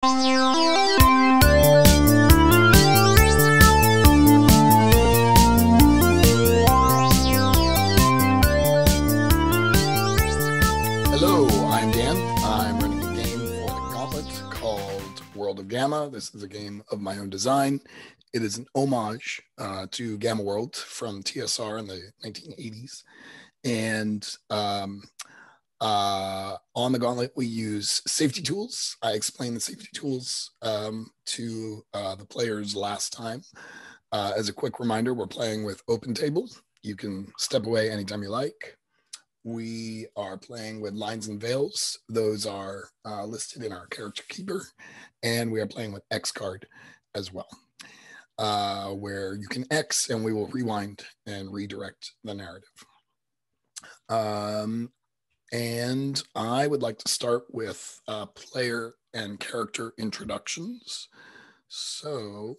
Hello, I'm Dan. I'm running a game for the Gauntlet called World of Gamma. This is a game of my own design. It is an homage to Gamma World from TSR in the 1980s. And on the Gauntlet, we use safety tools. I explained the safety tools to the players last time. As a quick reminder, we're playing with open tables. You can step away anytime you like. We are playing with lines and veils. Those are listed in our character keeper. And we are playing with X card as well, where you can X and we will rewind and redirect the narrative. And I would like to start with player and character introductions. So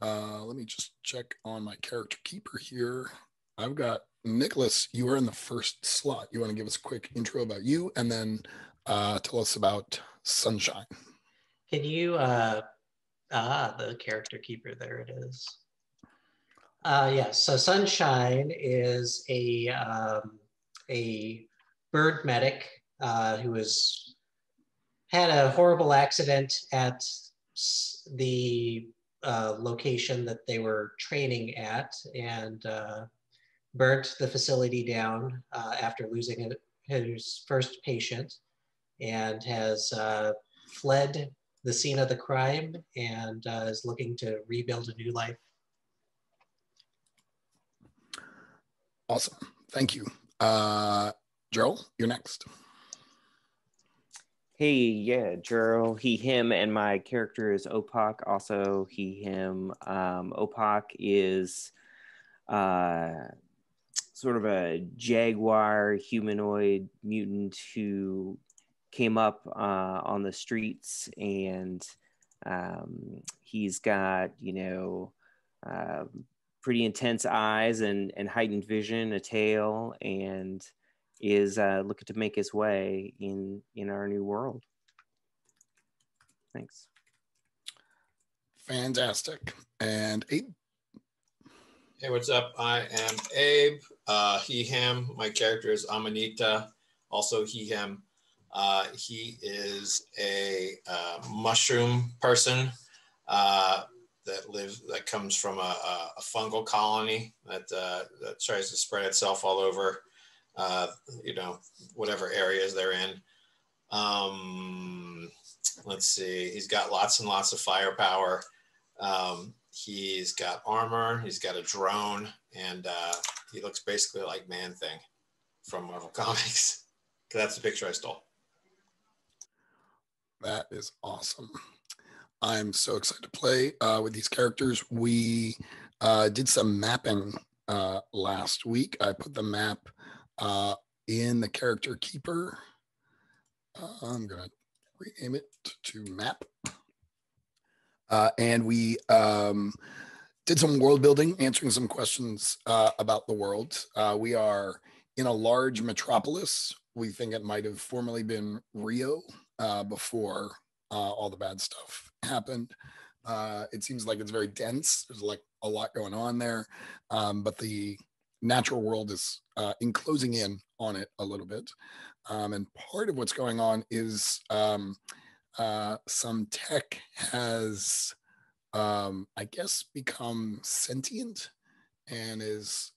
let me just check on my character keeper here. I've got Nicholas, you are in the first slot. You want to give us a quick intro about you and then tell us about Sunshine. Can you, the character keeper, there it is. So Sunshine is a bird medic who had a horrible accident at the location that they were training at and burnt the facility down after losing his first patient, and has fled the scene of the crime and is looking to rebuild a new life. Awesome. Thank you. Gerald, you're next. Hey, yeah, Gerald, he, him, and my character is Opak, also he, him. Opak is sort of a jaguar humanoid mutant who came up on the streets, and he's got, pretty intense eyes and heightened vision, a tail, and is looking to make his way in our new world. Thanks. Fantastic. And Abe? Hey, what's up? I am Abe. He, him. My character is Amanita. Also he, him. He is a mushroom person that comes from a fungal colony that tries to spread itself all over, whatever areas they're in. Let's see. He's got lots and lots of firepower. He's got armor, he's got a drone, and he looks basically like Man-Thing from Marvel Comics. That's the picture I stole. That is awesome. I'm so excited to play with these characters. We did some mapping last week. I put the map in the character keeper. I'm going to rename it to map. And we did some world building, answering some questions about the world. We are in a large metropolis. We think it might have formerly been Rio before all the bad stuff happened. It seems like it's very dense. There's like a lot going on there, but the natural world is enclosing in on it a little bit. And part of what's going on is some tech has, I guess, become sentient and is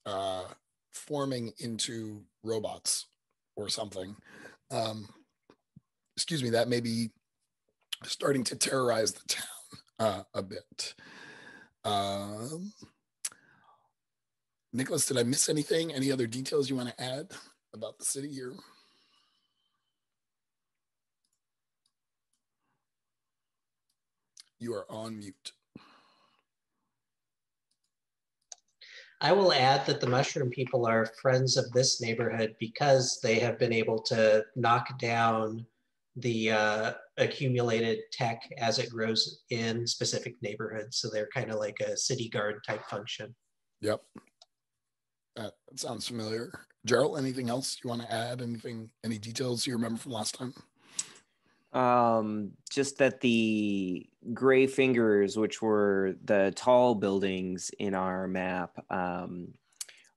forming into robots or something. Excuse me, that may be starting to terrorize the town a bit. Nicholas, did I miss anything? Any other details you want to add about the city here? You are on mute. I will add that the mushroom people are friends of this neighborhood because they have been able to knock down the accumulated tech as it grows in specific neighborhoods. So they're kind of like a city guard type function. Yep. That sounds familiar. Gerald, anything else you want to add? Any details you remember from last time? Just that the gray fingers, which were the tall buildings in our map,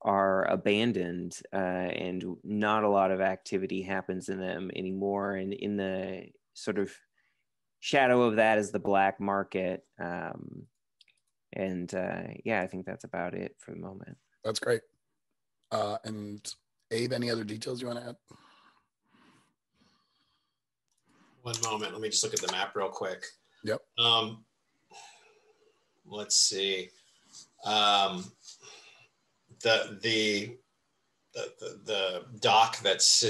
are abandoned, and not a lot of activity happens in them anymore. And in the sort of shadow of that is the black market. And yeah, I think that's about it for the moment. That's great. And Abe, any other details you want to add? One moment. Let me just look at the map real quick. Yep. Let's see. The dock that's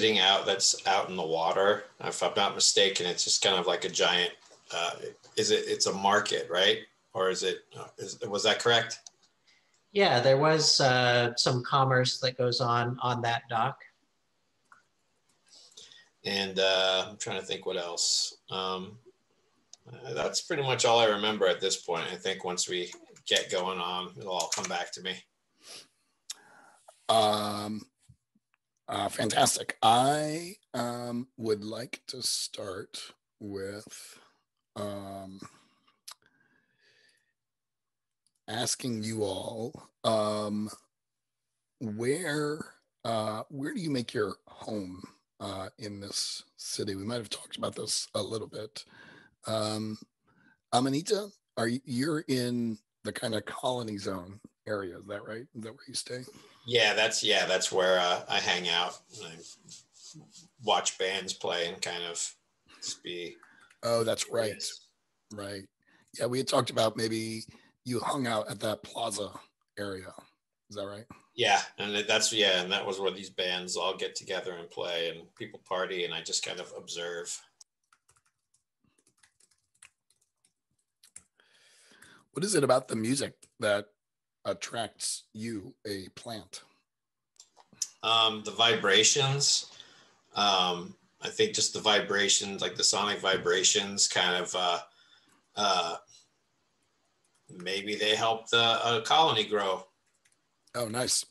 out in the water, if I'm not mistaken, it's just kind of like a giant. It's a market, right? Or was that correct? Yeah, there was some commerce that goes on that dock. And I'm trying to think what else. That's pretty much all I remember at this point. I think once we get going on, it'll all come back to me. Fantastic. I would like to start with asking you all, where do you make your home in this city? We might have talked about this a little bit. Amanita, you're in the kind of colony zone area? Is that right? Is that where you stay? Yeah, that's where I hang out. I watch bands play and kind of just be. Oh, that's right. Right. Yeah, we had talked about maybe you hung out at that plaza area. Is that right? Yeah, and that was where these bands all get together and play, and people party, and I just kind of observe. What is it about the music that attracts you, a plant? The vibrations. I think just the vibrations, like the sonic vibrations, kind of maybe they help the colony grow. Oh, nice.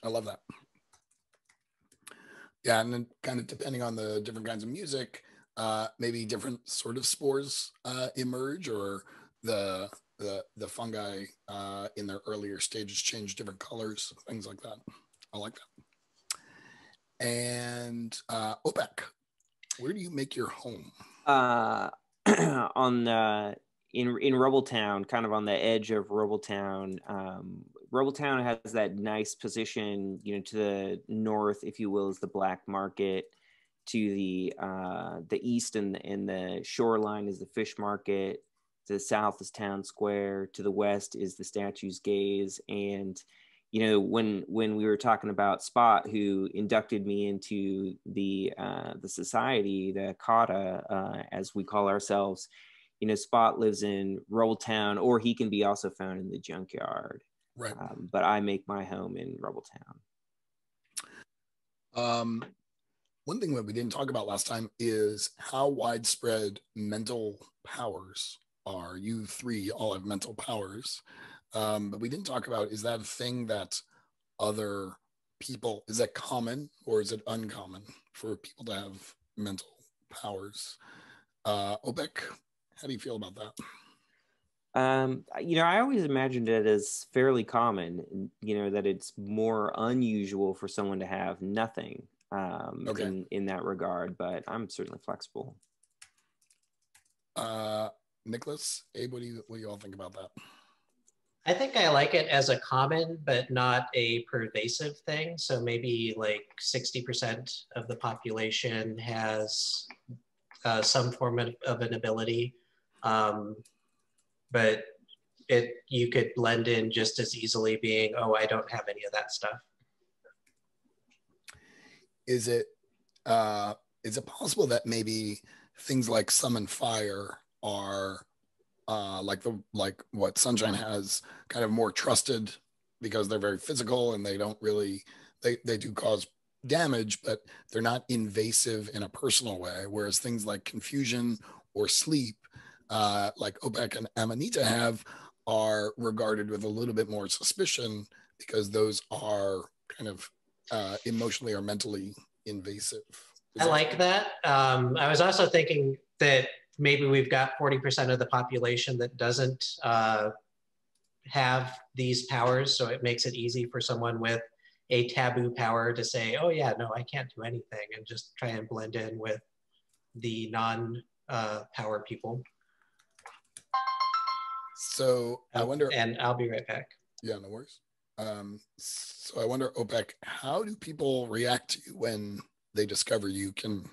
I love that. Yeah, and then kind of depending on the different kinds of music, maybe different sort of spores emerge, or the fungi in their earlier stages change different colors, things like that. I like that. And Opek, where do you make your home? In Rubbletown, kind of on the edge of Rubbletown. Rubbletown has that nice position, to the north, if you will, is the black market. To the east and the shoreline is the fish market. To the south is Town Square. To the west is the Statue's Gaze. And when we were talking about Spot, who inducted me into the society, the Kata, as we call ourselves, Spot lives in Rubbletown, or he can be also found in the junkyard. Right. But I make my home in Rubbletown. One thing that we didn't talk about last time is how widespread mental powers are. You three all have mental powers. But we didn't talk about, is that a thing that other people, is that common or is it uncommon for people to have mental powers? Obek, how do you feel about that? I always imagined it as fairly common, that it's more unusual for someone to have nothing in that regard, but I'm certainly flexible. Nicholas, Abe, what do you all think about that? I think I like it as a common, but not a pervasive thing. So maybe like 60% of the population has some form of an ability, but you could blend in just as easily being, oh, I don't have any of that stuff. Is it possible that maybe things like summon fire are like what Sunshine has, kind of more trusted because they're very physical and they don't really, they do cause damage, but they're not invasive in a personal way, whereas things like confusion or sleep, like Opek and Amanita have, are regarded with a little bit more suspicion because those are kind of emotionally or mentally invasive. I like that. I was also thinking that maybe we've got 40% of the population that doesn't have these powers, so it makes it easy for someone with a taboo power to say, oh yeah, no, I can't do anything, and just try and blend in with the non-power people. So I wonder, and I'll be right back. Yeah, no worries. So I wonder, OPEC, how do people react to you when they discover you can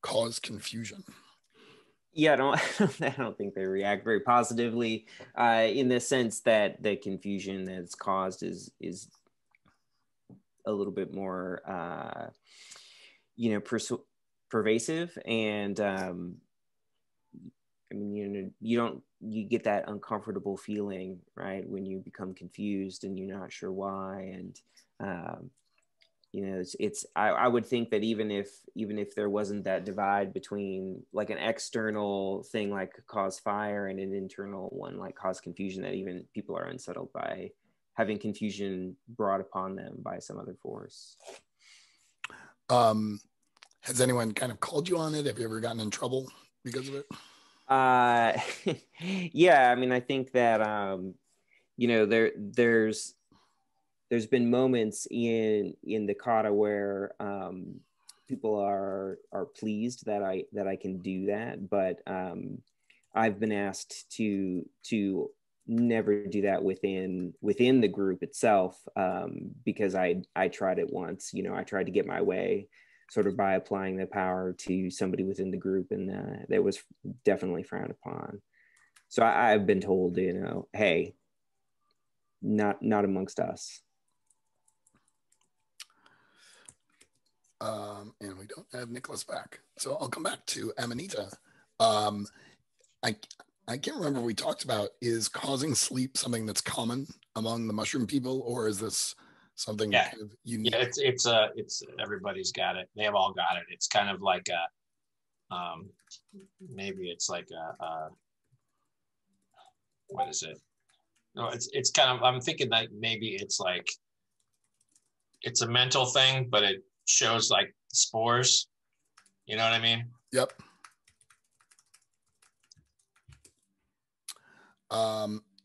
cause confusion? Yeah, I don't think they react very positively, in the sense that the confusion that's caused is a little bit more, pervasive, and I mean, you get that uncomfortable feeling, right, when you become confused and you're not sure why, and I would think that even if there wasn't that divide between like an external thing like cause fire and an internal one like cause confusion, that even people are unsettled by having confusion brought upon them by some other force. Has anyone kind of called you on it? Have you ever gotten in trouble because of it? Yeah, I mean, I think that there's been moments in the kata where people are pleased that I can do that, but I've been asked to never do that within the group itself, because I tried it once. I tried to get my way sort of by applying the power to somebody within the group, and that was definitely frowned upon. So I've been told, hey, not amongst us. And we don't have Nicholas back, so I'll come back to Amanita. I can't remember, we talked about, is causing sleep something that's common among the mushroom people, or is this something kind of unique? Yeah, it's everybody's got it. They have all got it. It's kind of like maybe it's like what is it? No, it's kind of, I'm thinking that maybe it's like it's a mental thing, but it shows like spores. You know what I mean? Yep.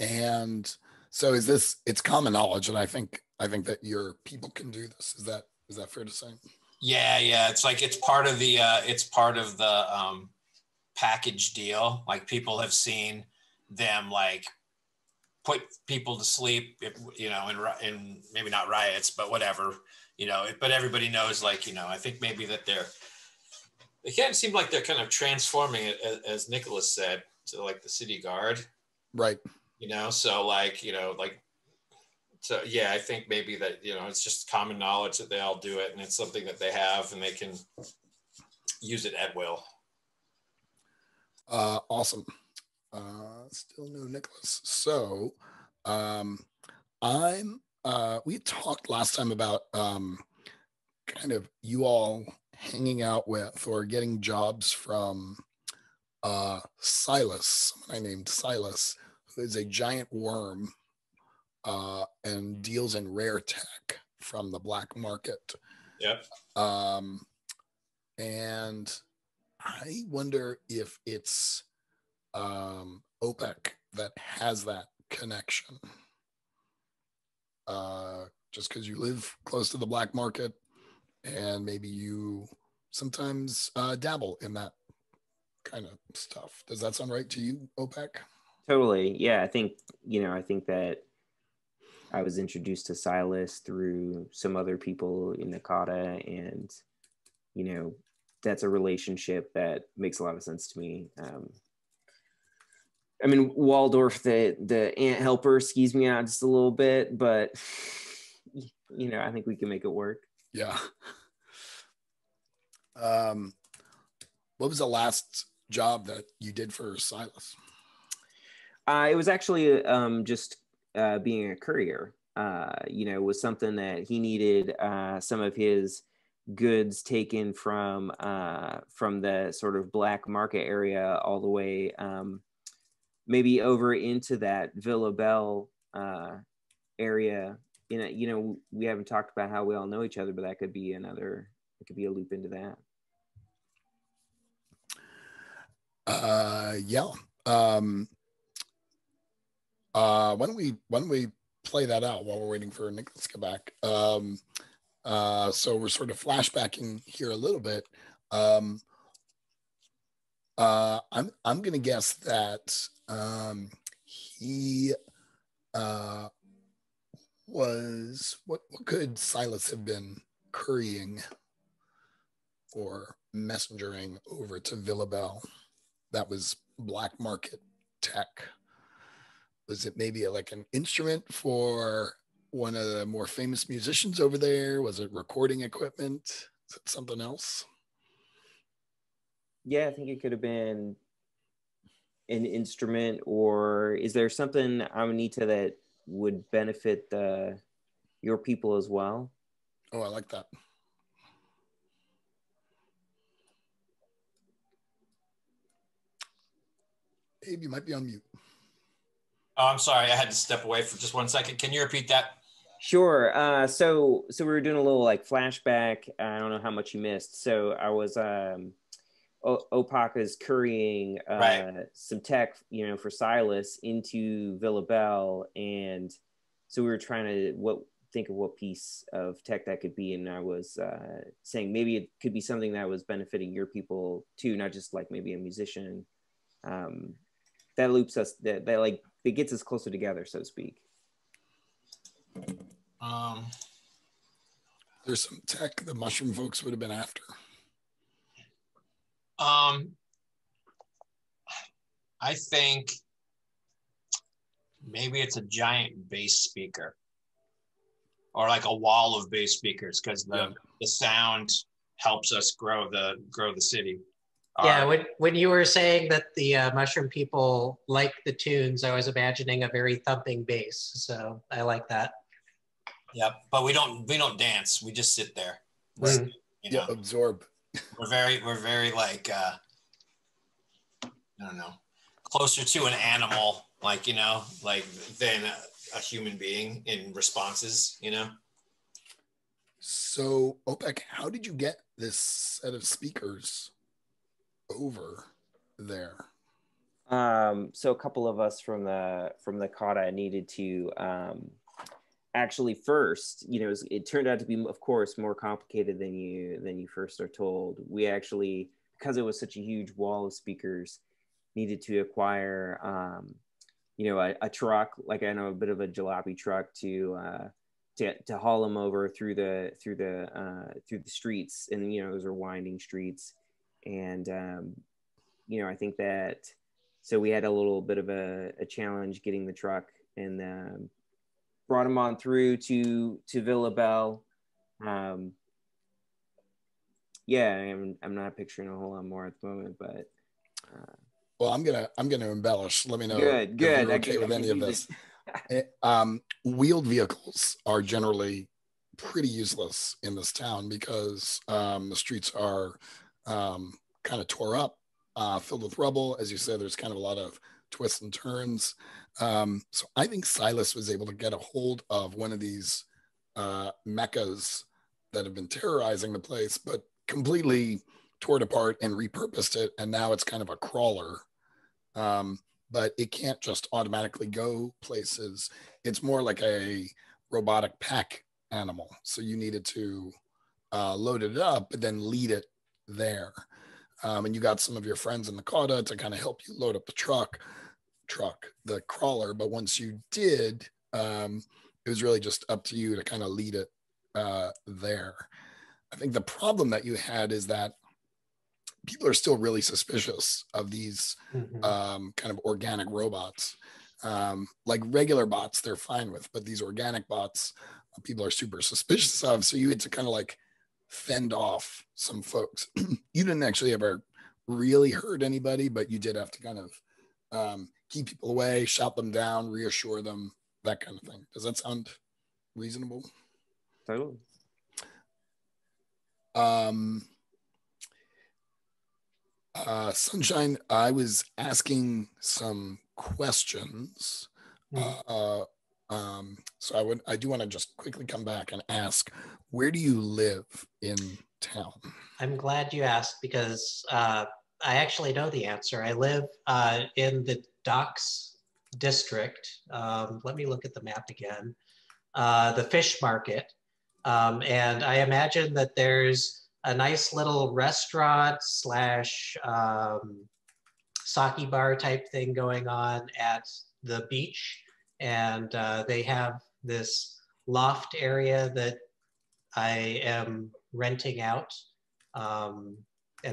And so it's common knowledge, and I think that your people can do this. Is that fair to say? Yeah. It's like it's part of the package deal. Like people have seen them like put people to sleep, in maybe not riots, but whatever, but everybody knows, like, I think maybe that they kind of seem like they're kind of transforming it, as Nicholas said, to like the city guard. Right. So so yeah, I think maybe that, it's just common knowledge that they all do it, and it's something that they have and they can use it at will. Awesome. Still no Nicholas. So we talked last time about kind of you all hanging out with or getting jobs from Silas, someone I named Silas, who is a giant worm and deals in rare tech from the black market. Yep. And I wonder if it's OPEC that has that connection. Just because you live close to the black market, and maybe you sometimes dabble in that kind of stuff. Does that sound right to you, OPEC? Totally. Yeah, I think that I was introduced to Silas through some other people in Nakata, and that's a relationship that makes a lot of sense to me. I mean, Waldorf, the ant helper, skis me out just a little bit, but I think we can make it work. Yeah. What was the last job that you did for Silas? It was actually just being a courier. It was something that he needed some of his goods taken from the sort of black market area all the way maybe over into that Villa Bell area. We haven't talked about how we all know each other, but that could be a loop into that. Yeah. Why don't we play that out while we're waiting for Nicholas to get back? So we're sort of flashbacking here a little bit. I'm gonna guess that he was what could Silas have been currying or messengering over to Villabelle? That was black market tech. Was it maybe like an instrument for one of the more famous musicians over there? Was it recording equipment? Is it something else? Yeah, I think it could have been an instrument, or is there something, Amanita, that would benefit your people as well? Oh, I like that. Abe, you might be on mute. Oh, I'm sorry. I had to step away for just 1 second. Can you repeat that? Sure. So we were doing a little like flashback. I don't know how much you missed. So I was Opaka's currying Right. some tech, for Silas into Villabelle, and so we were trying to think of what piece of tech that could be, and I was saying maybe it could be something that was benefiting your people too, not just like maybe a musician. That loops us, that like it gets us closer together, so to speak. There's some tech the mushroom folks would have been after. I think maybe it's a giant bass speaker, or like a wall of bass speakers, because the sound helps us grow the city. Yeah, when you were saying that the mushroom people like the tunes, I was imagining a very thumping bass. So I like that. Yep, but we don't dance. We just sit there. Absorb. We're very like I don't know, closer to an animal, like than a human being in responses. So, Opek, how did you get this set of speakers over there? So a couple of us from the kata needed to actually first, it turned out to be, of course, more complicated than you first are told. We actually, because it was such a huge wall of speakers, needed to acquire a truck, like I know a bit of a jalopy truck to haul them over through the streets, and those are winding streets, and I think that, so we had a little bit of a challenge getting the truck, and brought them on through to Villabelle. I'm not picturing a whole lot more at the moment, but well, I'm gonna embellish. Let me know good if you're okay with any of this. Wheeled vehicles are generally pretty useless in this town because the streets are kind of tore up, filled with rubble. As you said, there's kind of a lot of twists and turns. So I think Silas was able to get a hold of one of these mechas that have been terrorizing the place, but completely tore it apart and repurposed it. And now it's kind of a crawler. But it can't just automatically go places. It's more like a robotic pack animal. So you needed to load it up, but then lead it there. And you got some of your friends in the kata to kind of help you load up the the crawler. But once you did, it was really just up to you to kind of lead it there. I think the problem that you had is that people are still really suspicious of these kind of organic robots. Like regular bots, they're fine with, but these organic bots, people are super suspicious of. So you had to kind of like fend off some folks. You didn't actually ever really hurt anybody, but you did have to kind of keep people away, shout them down, reassure them, that kind of thing. Does that sound reasonable? Totally. Sunshine, I was asking some questions. So I do want to just quickly come back and ask, where do you live in town? I'm glad you asked, because I actually know the answer. I live in the Docks district. Let me look at the map again. The fish market. And I imagine that there's a nice little restaurant slash sake bar type thing going on at the beach. And they have this loft area that I am renting out. And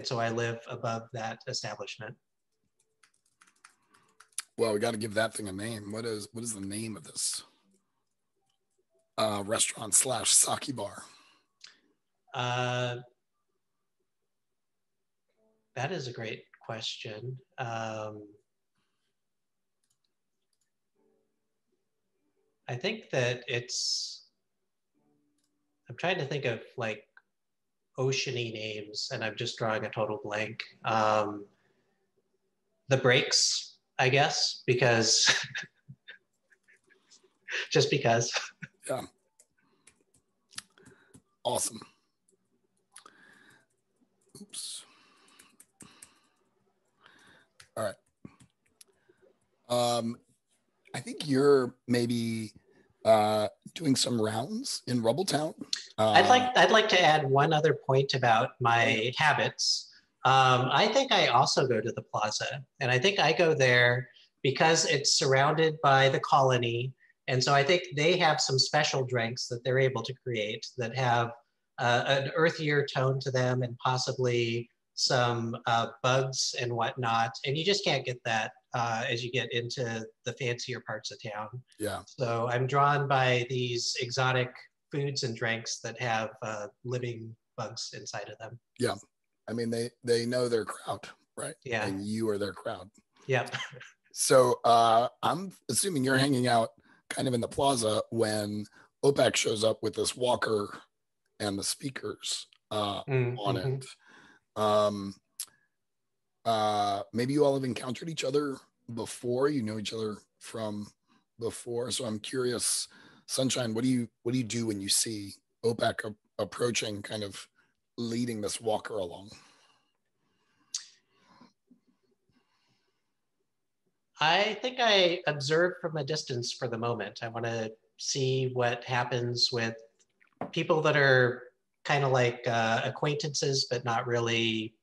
so I live above that establishment. Well, we got to give that thing a name. What is the name of this restaurant slash sake bar? That is a great question. I think that I'm trying to think of like oceany names, and I'm just drawing a total blank. The Breaks, I guess, because just because. Yeah. Awesome. Oops. All right. I think you're maybe doing some rounds in Rubbletown. I'd like to add one other point about my habits. I think I also go to the plaza, and I think I go there because it's surrounded by the colony. And so I think they have some special drinks that they're able to create that have an earthier tone to them and possibly some bugs and whatnot. And you just can't get that as you get into the fancier parts of town. Yeah. So I'm drawn by these exotic foods and drinks that have living bugs inside of them. Yeah. I mean, they know their crowd, right? Yeah. And you are their crowd. Yep. So I'm assuming you're hanging out kind of in the plaza when OPEC shows up with this walker and the speakers on it. Maybe you all have encountered each other before. You know each other from before. So I'm curious, Sunshine, what do you do when you see OPEC approaching, kind of leading this walker along? I think I observe from a distance for the moment. I want to see what happens with people that are kind of like acquaintances, but not really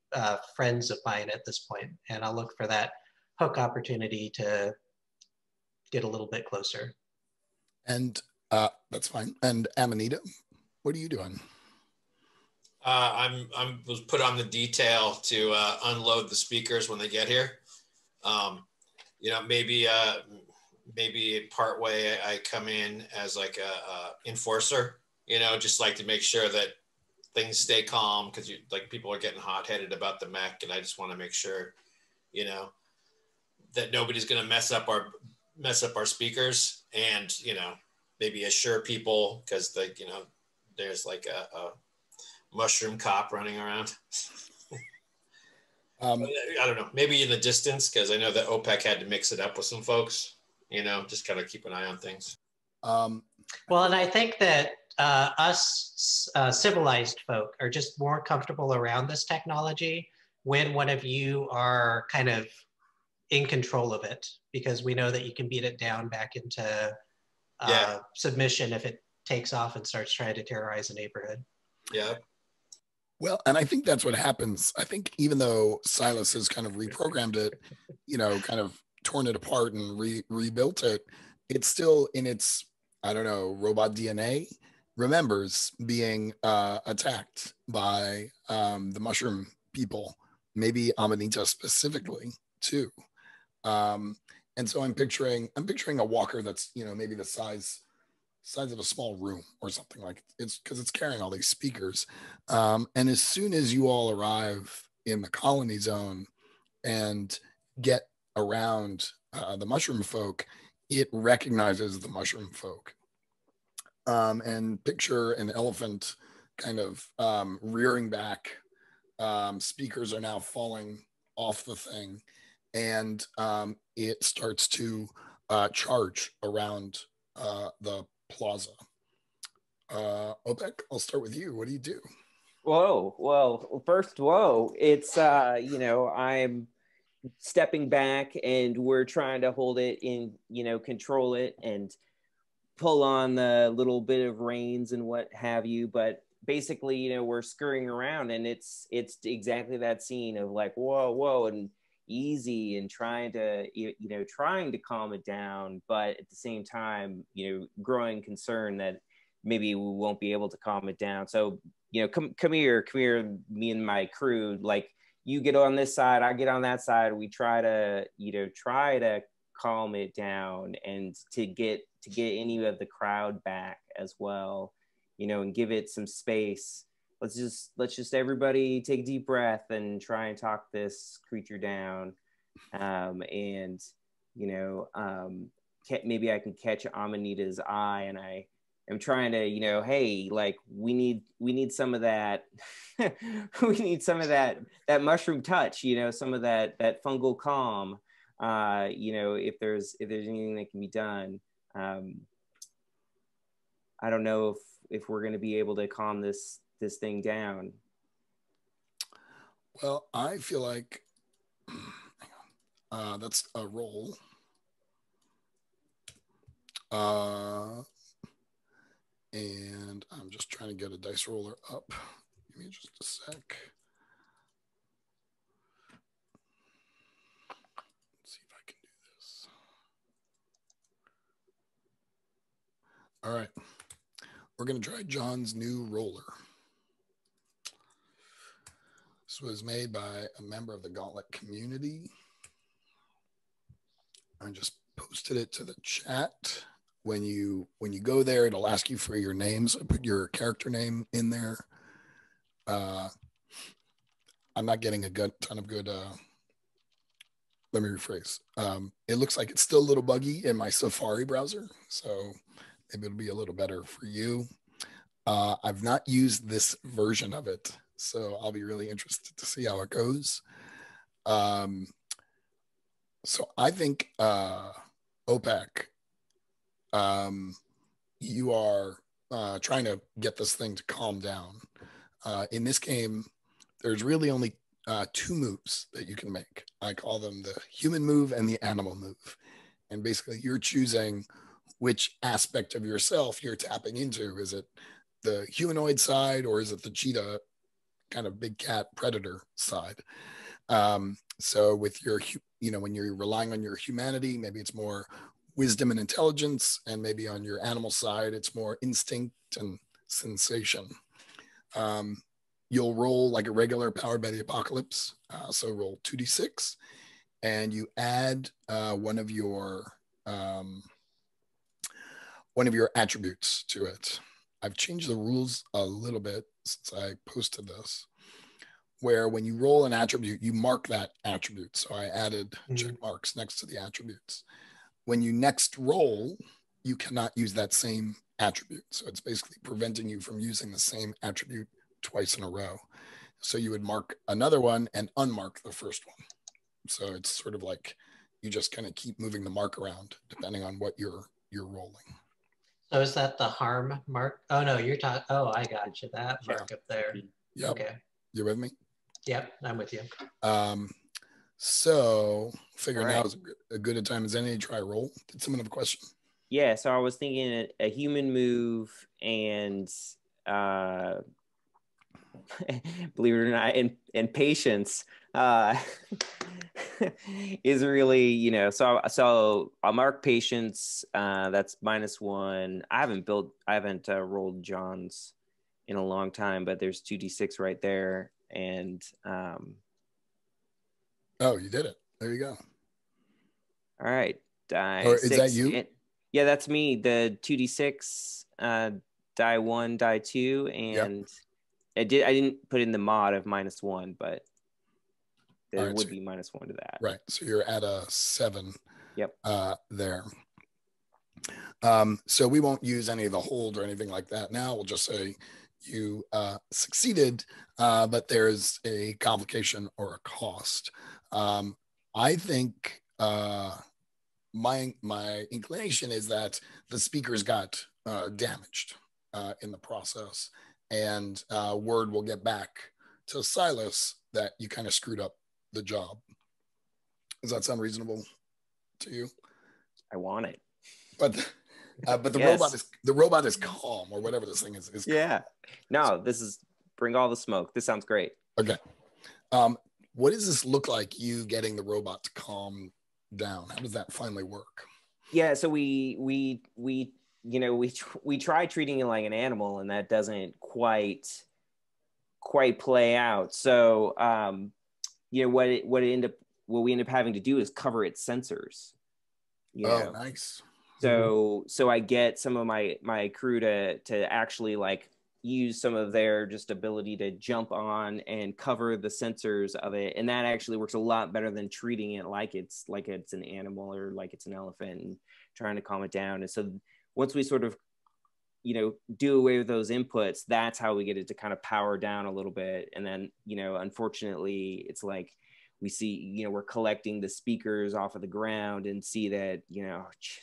friends of mine at this point. And I'll look for that hook opportunity to get a little bit closer. And that's fine. And Amanita, what are you doing? I was put on the detail to unload the speakers when they get here. Maybe part way I come in as like a enforcer, just like to make sure that things stay calm, because people are getting hot-headed about the mech, and I just want to make sure, that nobody's going to mess up our speakers, and maybe assure people, because there's like a mushroom cop running around. I don't know, maybe in the distance, because I know that OPEC had to mix it up with some folks, just kind of keep an eye on things. Well, and I think that us civilized folk are just more comfortable around this technology when one of you are kind of in control of it, because we know that you can beat it down back into submission if it takes off and starts trying to terrorize a neighborhood. Yeah. Well, and I think that's what happens. I think even though Silas has kind of reprogrammed it, kind of torn it apart and rebuilt it, it's still in its, robot DNA, remembers being attacked by the mushroom people, maybe Amanita specifically too. And so I'm picturing a walker that's, maybe the size of a small room or something, like it's because it's carrying all these speakers. And as soon as you all arrive in the colony zone and get around the mushroom folk, it recognizes the mushroom folk. And picture an elephant kind of rearing back. Speakers are now falling off the thing, and it starts to charge around the plaza. OPEC, I'll start with you. What do you do? Whoa, well, first, whoa, it's, you know, I'm stepping back and we're trying to hold it in, you know, control it and pull on the little bit of reins and what have you. But basically, you know, we're scurrying around and it's exactly that scene of like, whoa, whoa, and easy and trying to, you know, trying to calm it down. But at the same time, you know, growing concern that maybe we won't be able to calm it down. So, you know, come here, me and my crew, like you get on this side, I get on that side. We try to, you know, try to calm it down and to get any of the crowd back as well, you know, and give it some space. Let's just everybody take a deep breath and try and talk this creature down. And you know, maybe I can catch Amanita's eye, and I am trying to, you know, hey, like we need some of that. We need some of that mushroom touch, you know, some of that fungal calm. You know, if there's anything that can be done. I don't know if we're going to be able to calm this thing down. Well, I feel like that's a roll. And I'm just trying to get a dice roller up. Give me just a sec. Let's see if I can do this. All right. We're going to try John's new roller. This was made by a member of the Gauntlet community. I just posted it to the chat. When you go there, it'll ask you for your names. So put your character name in there. I'm not getting a ton of good. Let me rephrase. It looks like it's still a little buggy in my Safari browser, so maybe it'll be a little better for you. I've not used this version of it, so I'll be really interested to see how it goes. So I think OPEC, you are trying to get this thing to calm down. In this game, there's really only two moves that you can make. I call them the human move and the animal move. And basically, you're choosing which aspect of yourself you're tapping into. Is it the humanoid side, or is it the cheetah kind of big cat predator side? So with your, you know, when you're relying on your humanity, maybe it's more wisdom and intelligence, and maybe on your animal side, it's more instinct and sensation. You'll roll like a regular Powered by the Apocalypse. So roll 2d6, and you add one of your attributes to it. I've changed the rules a little bit since I posted this, where when you roll an attribute, you mark that attribute. So I added check marks next to the attributes. When you next roll, you cannot use that same attribute. So it's basically preventing you from using the same attribute twice in a row. So you would mark another one and unmark the first one. So it's sort of like you just kind of keep moving the mark around depending on what you're rolling. So is that the harm mark? Oh no, you're talking. Oh, I got you. That mark up there. Yep. Okay. You with me? Yep, I'm with you. So figure All now right. is a good a time as any to try roll. Did someone have a question? Yeah, so I was thinking a human move and believe it or not, and patience is really, you know, so I'll mark patience. That's -1. I haven't rolled John's in a long time, but there's 2d6 right there, and Oh, you did it. There you go. all right, die Or is 6. that you? Yeah, that's me. The 2d6, die 1, die 2, and I didn't put in the mod of -1, but there right, would so be -1 to that. Right. So you're at a 7. Yep. There. So we won't use any of the hold or anything like that now. We'll just say you succeeded, but there's a complication or a cost. I think my inclination is that the speakers got damaged in the process, and word will get back to Silas that you kind of screwed up the job. Does that sound reasonable to you? I want it. But the Yes. robot is calm, or whatever this thing is yeah. No, this is bring all the smoke. This sounds great. Okay. What does this look like, you getting the robot to calm down? How does that finally work? Yeah, so we try treating it like an animal, and that doesn't quite play out. So what we end up having to do is cover its sensors. Nice. So I get some of my crew to actually like use some of their just ability to jump on and cover the sensors of it, and that actually works a lot better than treating it like it's an animal or like it's an elephant and trying to calm it down. And so once we sort of do away with those inputs, that's how we get it to kind of power down a little bit. And then unfortunately it's like we see we're collecting the speakers off of the ground and see that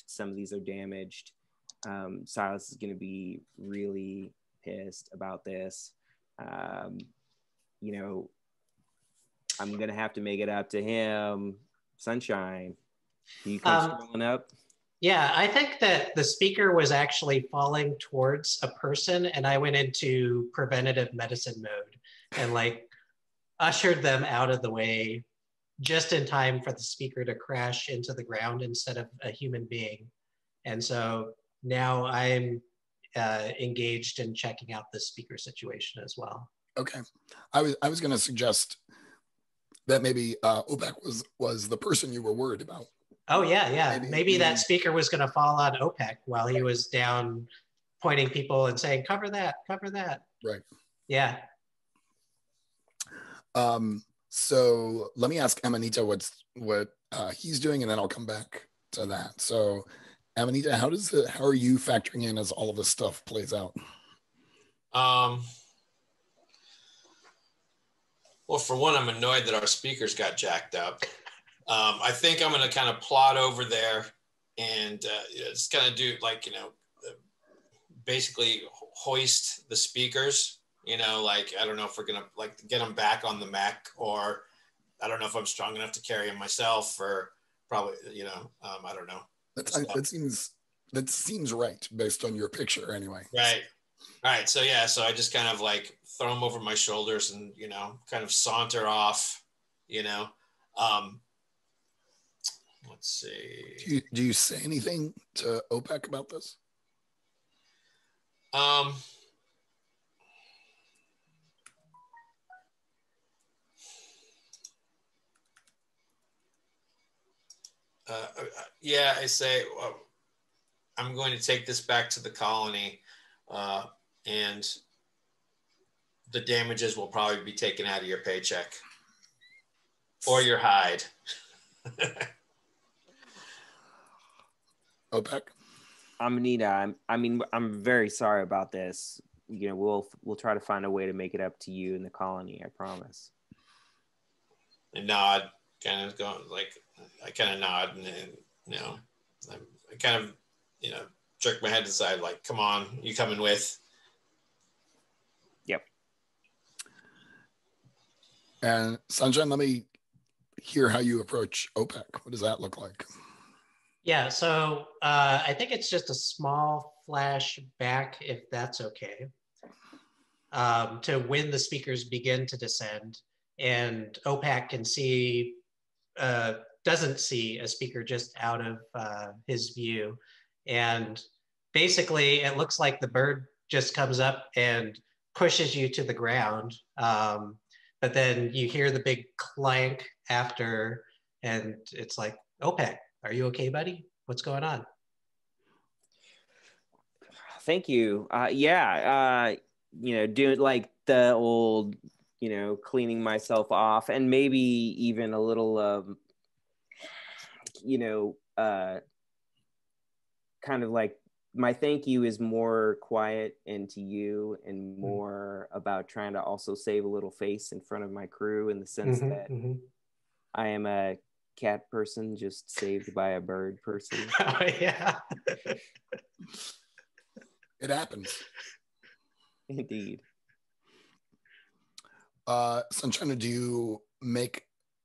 some of these are damaged. Silas is going to be really pissed about this. I'm gonna have to make it up to him. Sunshine, you come scrolling up? Yeah, I think that the speaker was actually falling towards a person, and I went into preventative medicine mode and like ushered them out of the way just in time for the speaker to crash into the ground instead of a human being. And so now I'm engaged in checking out the speaker situation as well. Okay. I was going to suggest that maybe OPEC was the person you were worried about. Oh, yeah. Maybe that speaker was going to fall on OPEC while he was down pointing people and saying, cover that. Right. Yeah. So let me ask Amanita what he's doing, and then I'll come back to that. So Amanita, how are you factoring in as all of this stuff plays out? Well, for one, I'm annoyed that our speakers got jacked up. I think I'm going to kind of plot over there and just kind of do basically hoist the speakers. I don't know if we're going to get them back on the mech, or I don't know if I'm strong enough to carry them myself, or probably, I don't know. That seems right based on your picture anyway. Right. All right. So I just kind of throw them over my shoulders and, kind of saunter off, let's see. Do you say anything to OPEC about this? Yeah, I say, well, I'm going to take this back to the colony, and the damages will probably be taken out of your paycheck or your hide. OPEC? Amanita, I'm very sorry about this. We'll try to find a way to make it up to you in the colony, I promise. And nod, kind of going I kind of nod and I kind of jerk my head to the side, come on, you coming with? Yep. And Sunshine, let me hear how you approach OPEC. What does that look like? Yeah, so I think it's just a small flashback, if that's okay, to when the speakers begin to descend, and OPAC can see, doesn't see a speaker just out of his view. And basically, it looks like the bird just comes up and pushes you to the ground. But then you hear the big clank after, and it's like, OPEC, are you okay, buddy? What's going on? Thank you. Doing like the old, cleaning myself off, and maybe even a little, kind of like my thank you is more quiet and to you, and more about trying to also save a little face in front of my crew, in the sense that I am a cat person just saved by a bird person. Oh, yeah. It happens. Indeed. Sunshine, do you make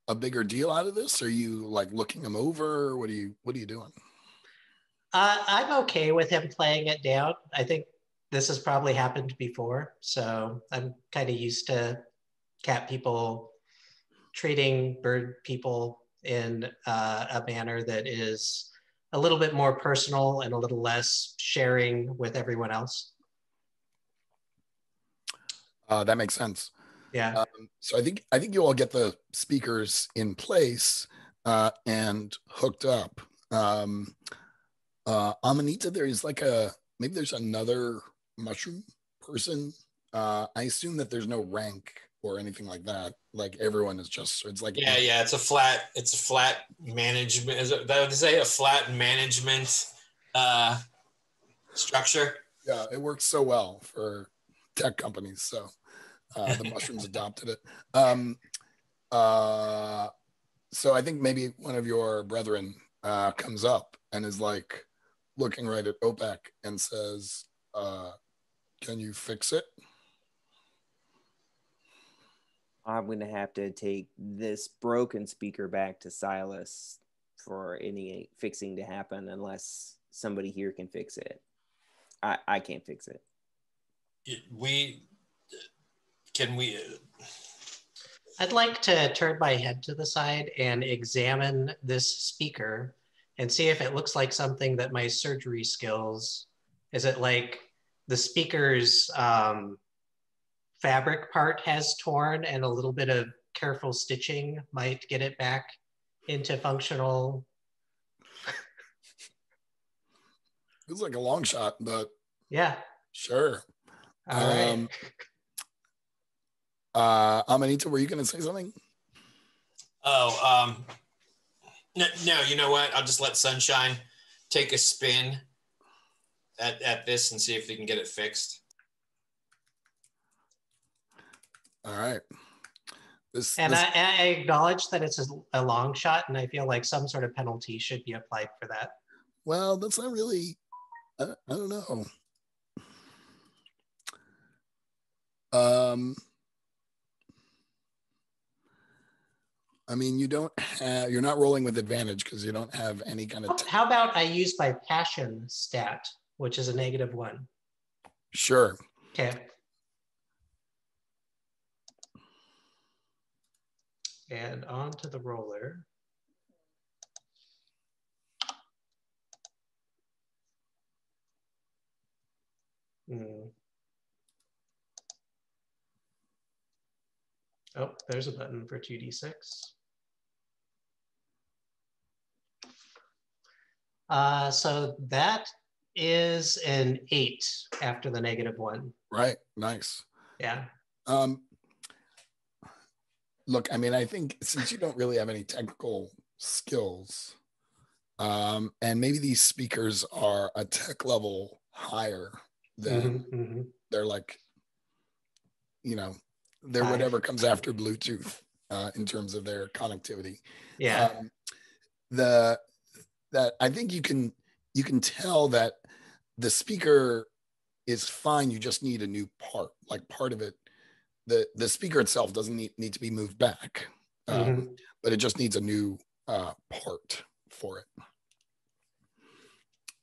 a bigger deal out of this? Are you like looking him over? What are you doing? I'm okay with him playing it down. I think this has probably happened before, so I'm kind of used to cat people treating bird people in a manner that is a little bit more personal and a little less sharing with everyone else. That makes sense. Yeah. So I think you all get the speakers in place and hooked up. Amanita, there's like maybe there's another mushroom person. I assume that there's no rank or anything like that. Like everyone is just, it's like, Yeah. It's a flat management. Is it, that would say a flat management structure? yeah, it works so well for tech companies. So the mushrooms adopted it. Uh, so I think maybe one of your brethren comes up and is like looking right at OPEC and says, can you fix it? I'm going to have to take this broken speaker back to Silas for any fixing to happen unless somebody here can fix it. I can't fix it. Can we? I'd like to turn my head to the side and examine this speaker and see if it looks like something that my surgery skills, is it like the speaker's fabric part has torn and a little bit of careful stitching might get it back into functional. It's like a long shot, but Yeah. sure. All right. Amanita, were you going to say something? No, you know what? I'll just let Sunshine take a spin at this and see if we can get it fixed. All right. I acknowledge that it's a long shot, and I feel like some sort of penalty should be applied for that. Well, that's not really, I don't know. I mean, you're not rolling with advantage because you don't have any kind of. How about I use my passion stat, which is a -1? Sure. Okay. And on to the roller. Oh, there's a button for 2d6. So that is an 8 after the -1. Right. Nice. Yeah. Look, I mean, I think since you don't really have any technical skills, and maybe these speakers are a tech level higher than they're like, they're whatever comes after Bluetooth in terms of their connectivity. Yeah. That I think you can tell that the speaker is fine. You just need a new part, like part of it. The speaker itself doesn't need to be moved back, but it just needs a new part for it.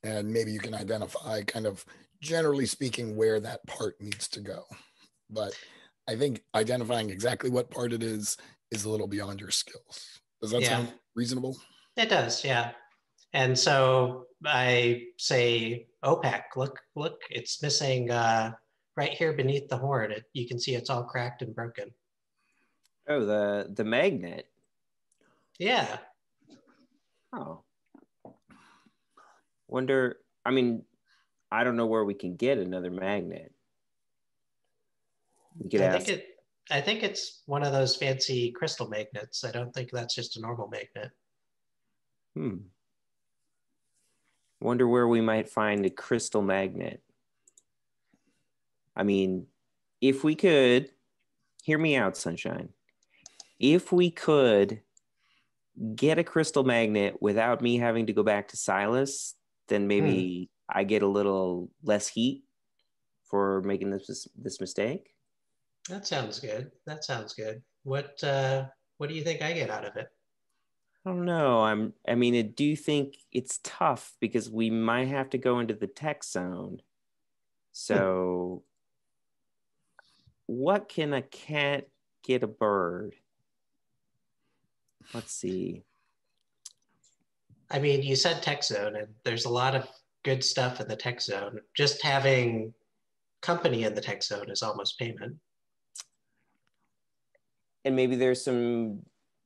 And maybe you can identify kind of generally speaking where that part needs to go. But I think identifying exactly what part it is a little beyond your skills. Does that sound reasonable? It does, yeah. And so I say, OPEC, look, it's missing right here beneath the horn. You can see it's all cracked and broken. Oh, the magnet. Yeah. Oh. Wonder, I mean, I don't know where we can get another magnet. We could ask. I think it's one of those fancy crystal magnets. I don't think that's just a normal magnet. Wonder where we might find a crystal magnet. I mean, if we could, hear me out, Sunshine. If we could get a crystal magnet without me having to go back to Silas, then maybe I get a little less heat for making this mistake. That sounds good. That sounds good. What do you think I get out of it? I don't know. I mean, I do think it's tough because we might have to go into the tech zone. So, what can a cat get a bird? Let's see. I mean, you said tech zone, and there's a lot of good stuff in the tech zone. Just having company in the tech zone is almost payment. And maybe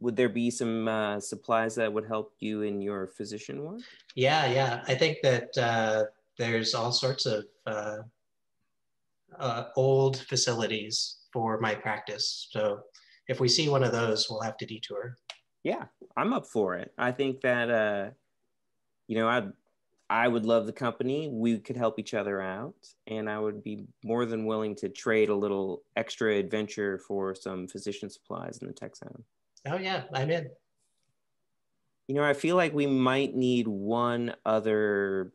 would there be some supplies that would help you in your physician work? Yeah. I think that there's all sorts of old facilities for my practice. So if we see one of those, we'll have to detour. Yeah, I'm up for it. I think that I would love the company. We could help each other out, and I would be more than willing to trade a little extra adventure for some physician supplies in the tech zone. Oh yeah, I'm in. I feel like we might need one other.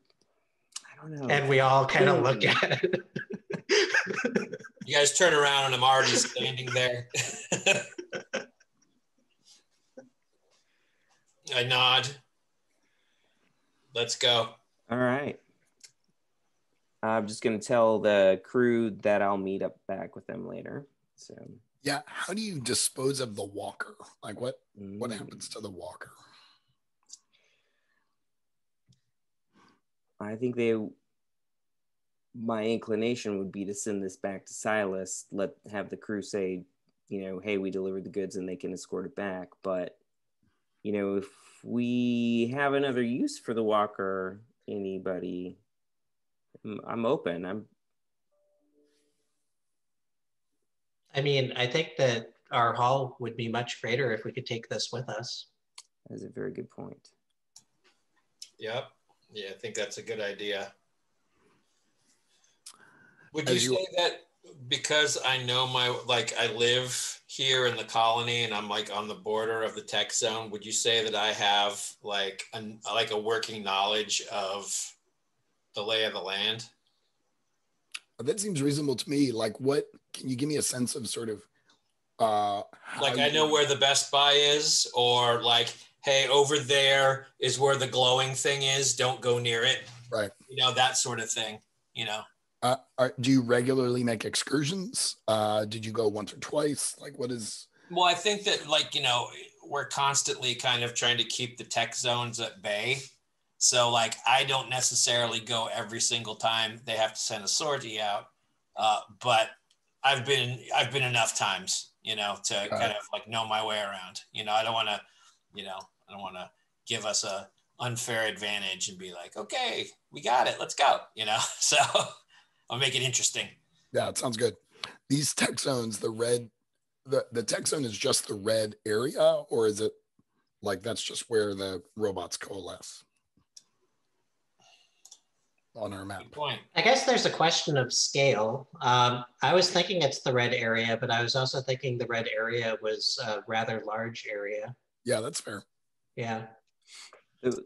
I don't know. And we all kind of look at it. You guys turn around and I'm already standing there. I nod. Let's go. All right. I'm just going to tell the crew that I'll meet up back with them later. So yeah, how do you dispose of the walker? Like what happens to the walker? I think my inclination would be to send this back to Silas, have the crew say, hey, we delivered the goods and they can escort it back. But, if we have another use for the walker, anybody, I'm open. I mean, I think that our haul would be much greater if we could take this with us. That's a very good point. Yep. Yeah, I think that's a good idea. Would you say that because I know I live here in the colony and I'm like on the border of the tech zone, would you say that I have like a working knowledge of the lay of the land? That seems reasonable to me. Like can you give me a sense of sort of I know where the Best Buy is, or like, hey, over there is where the glowing thing is. Don't go near it. Right. That sort of thing, Do you regularly make excursions? Did you go once or twice? Like what is... Well, I think that we're constantly kind of trying to keep the tech zones at bay. So I don't necessarily go every single time they have to send a sortie out. But I've been enough times, to kind of know my way around. I don't want to give us a unfair advantage and be like, okay, we got it, let's go. So I'll make it interesting. Yeah, it sounds good. These tech zones, the tech zone is just the red area, or is it like that's just where the robots coalesce on our map? Good point. I guess there's a question of scale. I was thinking it's the red area, but I was also thinking the red area was a rather large area. Yeah, that's fair. Yeah.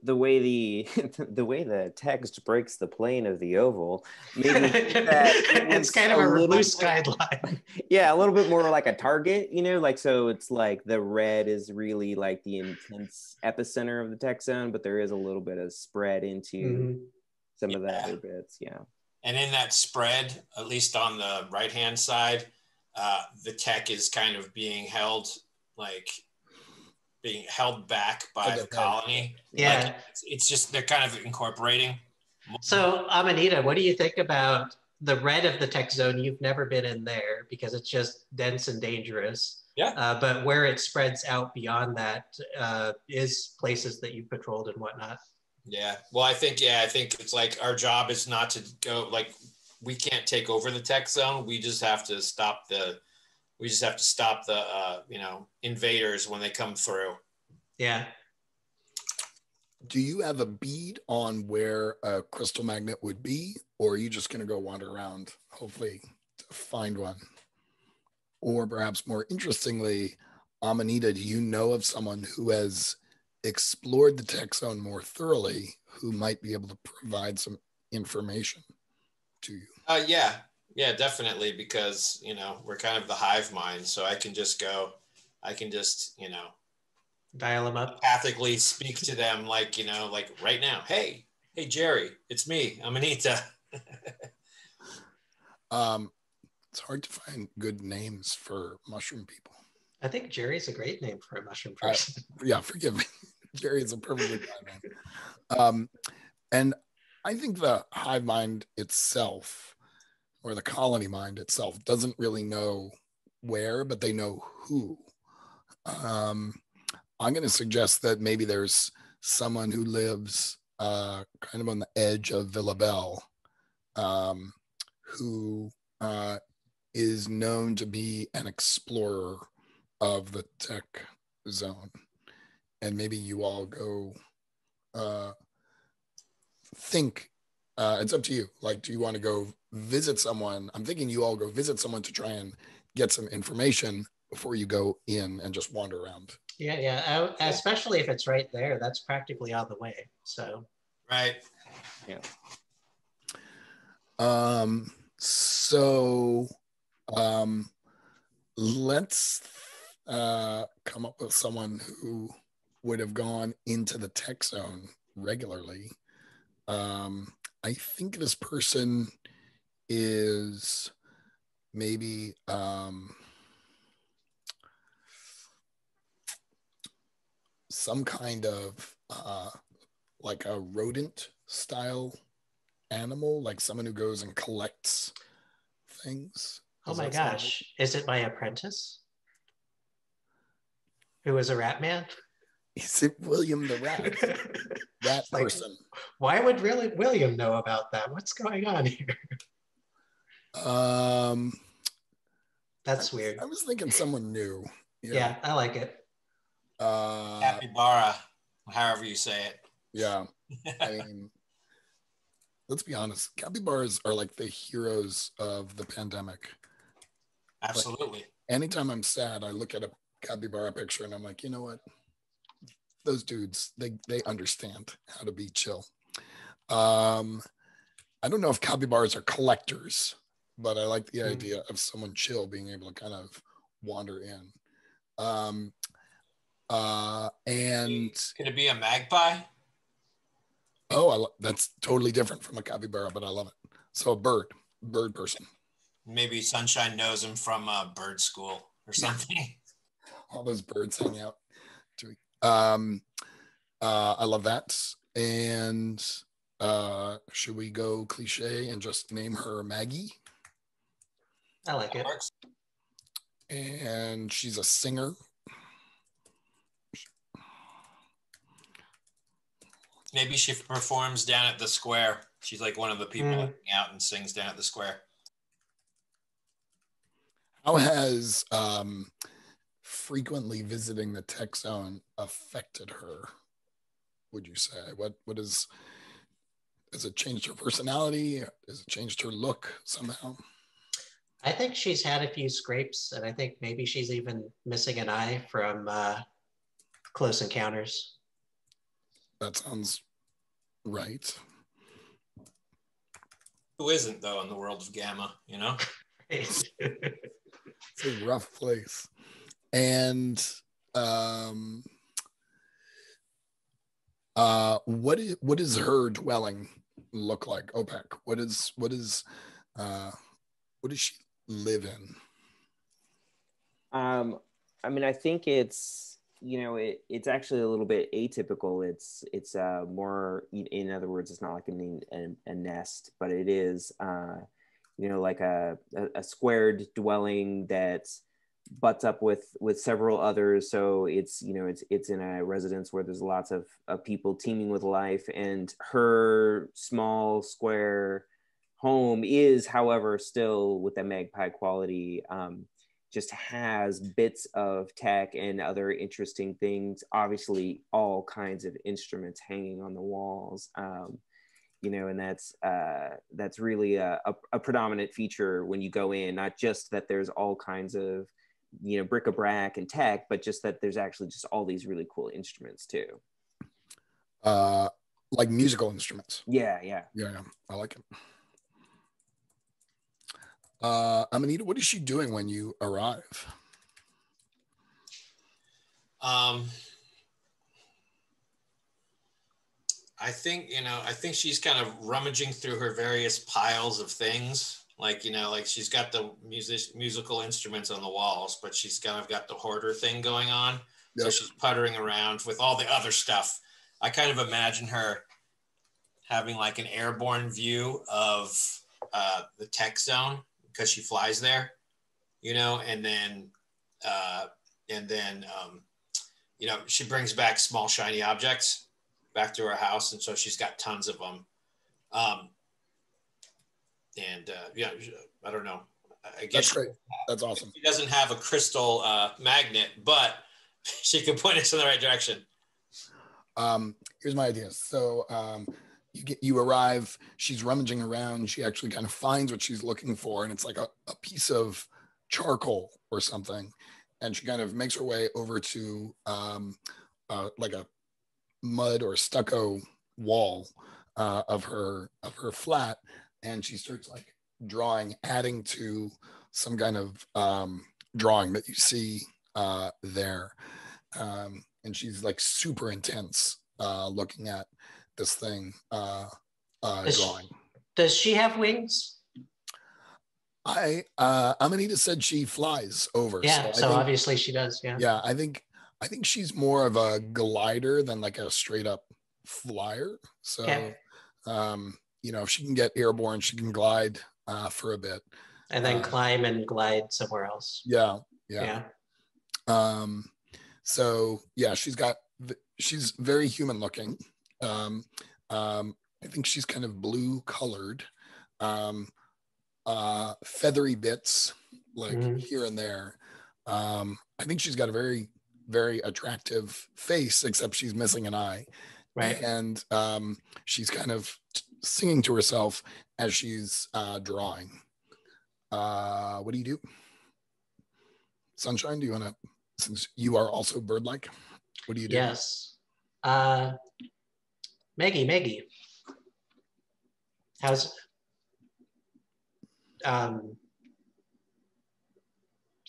The way the text breaks the plane of the oval, maybe it's kind of a loose guideline. Yeah, a little bit more like a target, so it's like the red is really like the intense epicenter of the tech zone, but there is a little bit of spread into some of the other bits. Yeah. And in that spread, at least on the right-hand side, the tech is kind of being held back by the colony. Yeah. It's just, they're kind of incorporating. So Amanita, what do you think about the red of the tech zone? You've never been in there because it's just dense and dangerous. Yeah. But where it spreads out beyond that is places that you've patrolled and whatnot. Yeah. Well, I think it's like our job is not to go, we can't take over the tech zone. We just have to stop the invaders when they come through. Yeah. Do you have a bead on where a crystal magnet would be, or are you just going to go wander around, hopefully to find one? Or perhaps more interestingly, Amanita, do you know of someone who has explored the tech zone more thoroughly who might be able to provide some information to you? Yeah. Yeah, definitely, because we're kind of the hive mind, so I can just Dial them up. pathically speak to them like like right now. Hey Jerry, it's me. I'm Anita. It's hard to find good names for mushroom people. I think Jerry's a great name for a mushroom person. Yeah, forgive me. Jerry is a perfectly fine name. And I think the hive mind itself, or the colony mind itself, doesn't really know where, but they know who. I'm going to suggest that maybe there's someone who lives kind of on the edge of Villabelle, who is known to be an explorer of the tech zone. And maybe you all go think, it's up to you. Like, do you want to go visit someone? I'm thinking you all go visit someone to try and get some information before you go in and just wander around. Yeah. Especially if it's right there. That's practically on the way. So. Right. Yeah. So let's come up with someone who would have gone into the tech zone regularly. I think this person is maybe some kind of like a rodent style animal, like someone who goes and collects things. Oh my gosh. Is it my apprentice? Who is a rat man? Is it William the Rat? Rat Like, person. Why would really William know about that? What's going on here? That's weird. I was thinking someone new. Yeah, I like it. Capybara, however you say it. Yeah. I mean, let's be honest. Capybaras are like the heroes of the pandemic. Absolutely. Like, anytime I'm sad, I look at a capybara picture and I'm like, you know what? Those dudes, they understand how to be chill. I don't know if capybaras are collectors, but I like the idea of someone chill being able to kind of wander in. And could it be a magpie? Oh, that's totally different from a capybara, but I love it. So a bird person. Maybe Sunshine knows him from bird school or something. All those birds hang out. I love that. And should we go cliche and just name her Maggie? I like it. And she's a singer. Maybe she performs down at the square. She's like one of the people that hang out and sings down at the square. How has frequently visiting the tech zone affected her, would you say? Has it changed her personality? Has it changed her look somehow? I think she's had a few scrapes, and I think maybe she's even missing an eye from Close Encounters. That sounds right. Who isn't, though, in the world of Gamma, It's a rough place. And what does her dwelling look like? OPEC. What does she live in? I mean, I think it's it's actually a little bit atypical. It's more, in other words, it's not like a nest, but it is like a squared dwelling that butts up with several others. So it's in a residence where there's lots of people teeming with life, and her small square home is, however, still with the magpie quality. Just has bits of tech and other interesting things, obviously all kinds of instruments hanging on the walls, and that's really a predominant feature when you go in, not just that there's all kinds of bric-a-brac and tech, but just that there's actually just all these really cool instruments too. Like musical instruments. Yeah. I like it. Amanita, what is she doing when you arrive? I think she's kind of rummaging through her various piles of things. Like, like she's got the musical instruments on the walls, but she's kind of got the hoarder thing going on. Yep. So she's puttering around with all the other stuff. I kind of imagine her having like an airborne view of the tech zone because she flies there, and then she brings back small shiny objects back to her house, and so she's got tons of them. I don't know. I guess that's great. That's awesome. She doesn't have a crystal magnet, but she can point us in the right direction. Here's my idea. So you arrive, she's rummaging around, she actually kind of finds what she's looking for, and it's like a piece of charcoal or something, and she kind of makes her way over to like a mud or stucco wall of her flat, and she starts like drawing, adding to some kind of drawing that you see there, and she's like super intense looking at this thing drawing. Does she have wings? Amanita said she flies over. Yeah, so obviously she does. Yeah, I think she's more of a glider than like a straight up flyer. So, okay. If she can get airborne, she can glide for a bit, and then climb and glide somewhere else. Yeah. So yeah, she's very human looking. I think she's kind of blue colored, feathery bits like here and there. I think she's got a very, very attractive face, except she's missing an eye. Right. And she's kind of singing to herself as she's drawing. What do you do? Sunshine, do you want to, since you are also bird-like, what do you do? Yes. Maggie, how's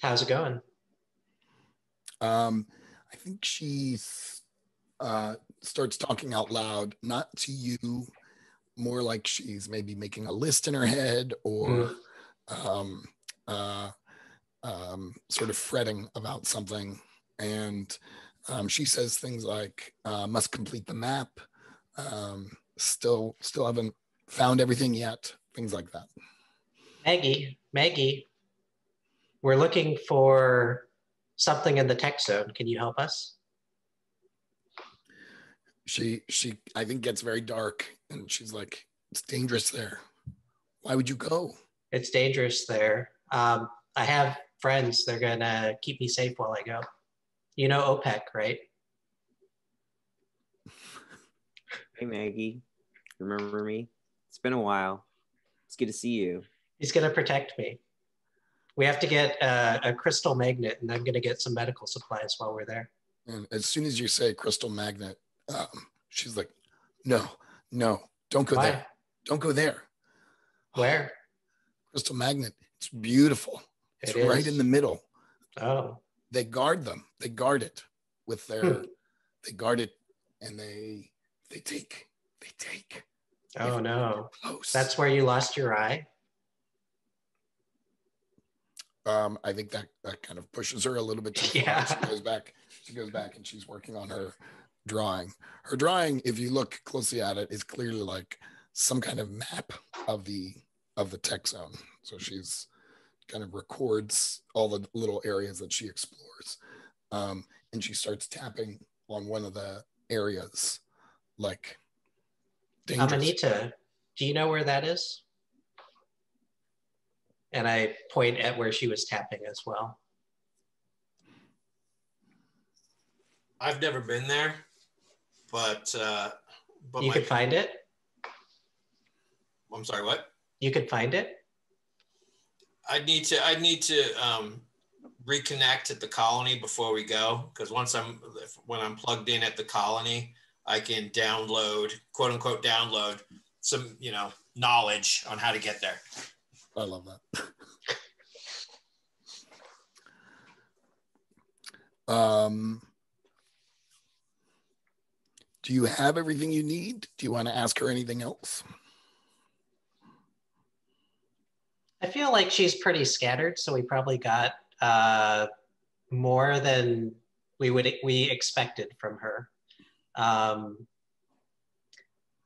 it going? I think she starts talking out loud, not to you, more like she's maybe making a list in her head, or sort of fretting about something. And she says things like, must complete the map, still haven't found everything yet, things like that. Maggie, we're looking for something in the tech zone. Can you help us? She I think gets very dark, and she's like, it's dangerous there. Why would you go? It's dangerous there. I have friends. They're gonna keep me safe while I go. You know OPEC, right? Hey Maggie, remember me? It's been a while. It's good to see you. He's gonna protect me. We have to get a crystal magnet, and I'm gonna get some medical supplies while we're there. And as soon as you say crystal magnet, she's like, no, don't go there. Don't go there. Where? Crystal magnet. It's beautiful. It's right in the middle. Oh. They guard them. They guard it with their, they guard it, and they take. Oh no. Close. That's where you lost your eye? I think that kind of pushes her a little bit too far. Yeah. She goes back and she's working on her drawing. Her drawing, if you look closely at it, is clearly like some kind of map of the tech zone. So she's kind of records all the little areas that she explores. And she starts tapping on one of the areas, like dangerous. Amanita, do you know where that is? And I point at where she was tapping as well. I've never been there, but you could find it? I'm sorry, what? You could find it? I'd need to reconnect at the colony before we go, because when I'm plugged in at the colony, I can download, quote unquote, download some, knowledge on how to get there. I love that. Do you have everything you need? Do you want to ask her anything else? I feel like she's pretty scattered, so we probably got more than we expected from her.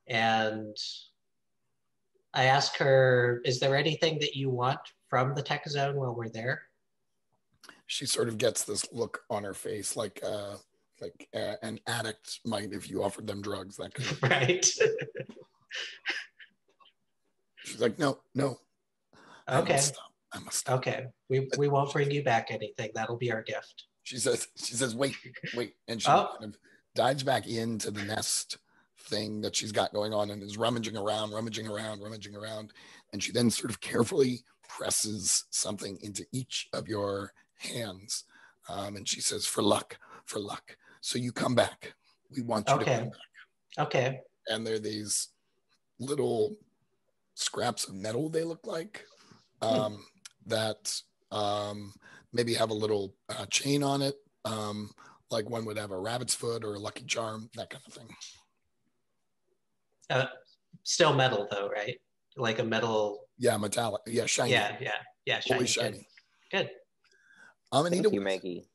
And I asked her, is there anything that you want from the tech zone while we're there? She sort of gets this look on her face like an addict might if you offered them drugs, that kind of thing. Right. She's like, no. Okay. I must stop. Okay. We won't bring you back anything. That'll be our gift. She says, wait. And she kind of dives back into the nest thing that she's got going on and is rummaging around. And she then sort of carefully presses something into each of your hands. And she says, for luck. So you come back. We want you to come back. Okay. And they're these little scraps of metal, they look like, that maybe have a little chain on it, like one would have a rabbit's foot or a lucky charm, that kind of thing. Still metal though, right? Like a metal. Yeah, metallic. Yeah, shiny. Yeah, shiny. Always shiny. Good. Thank you, Maggie.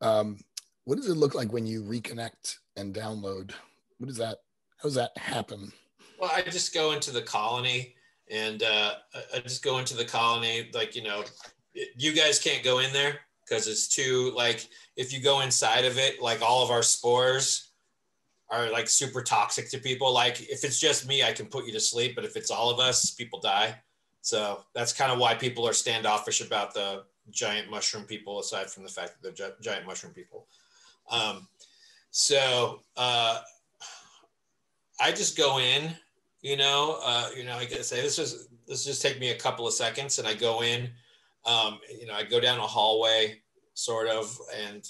What does it look like when you reconnect and download? How does that happen? Well, I just go into the colony and like, you guys can't go in there because it's too, like, if you go inside of it, like all of our spores are like super toxic to people. Like if it's just me, I can put you to sleep, but if it's all of us, people die. So that's kind of why people are standoffish about the giant mushroom people, aside from the fact that they're giant mushroom people. I just go in, I guess this just take me a couple of seconds, and I go in, I go down a hallway sort of, and,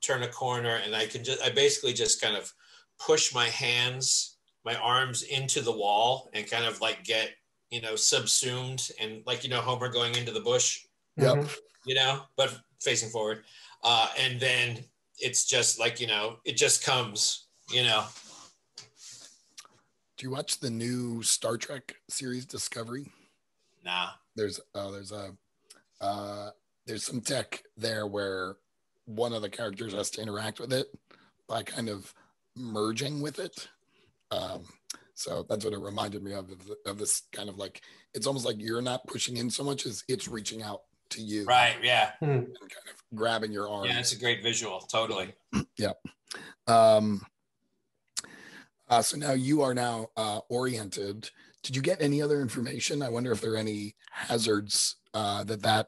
turn a corner, and I basically just kind of push my arms into the wall and kind of like get, subsumed, and like, Homer going into the bush, yep. But facing forward. And then it's just like, it just comes, Do you watch the new Star Trek series Discovery? Nah. There's some tech there where one of the characters has to interact with it by kind of merging with it. So that's what it reminded me of this kind of like, it's almost like you're not pushing in so much as it's reaching out to you. Right. Yeah. And kind of grabbing your arm. Yeah, it's a great visual. Totally. Yeah. So now you are oriented. Did you get any other information? I wonder if there are any hazards that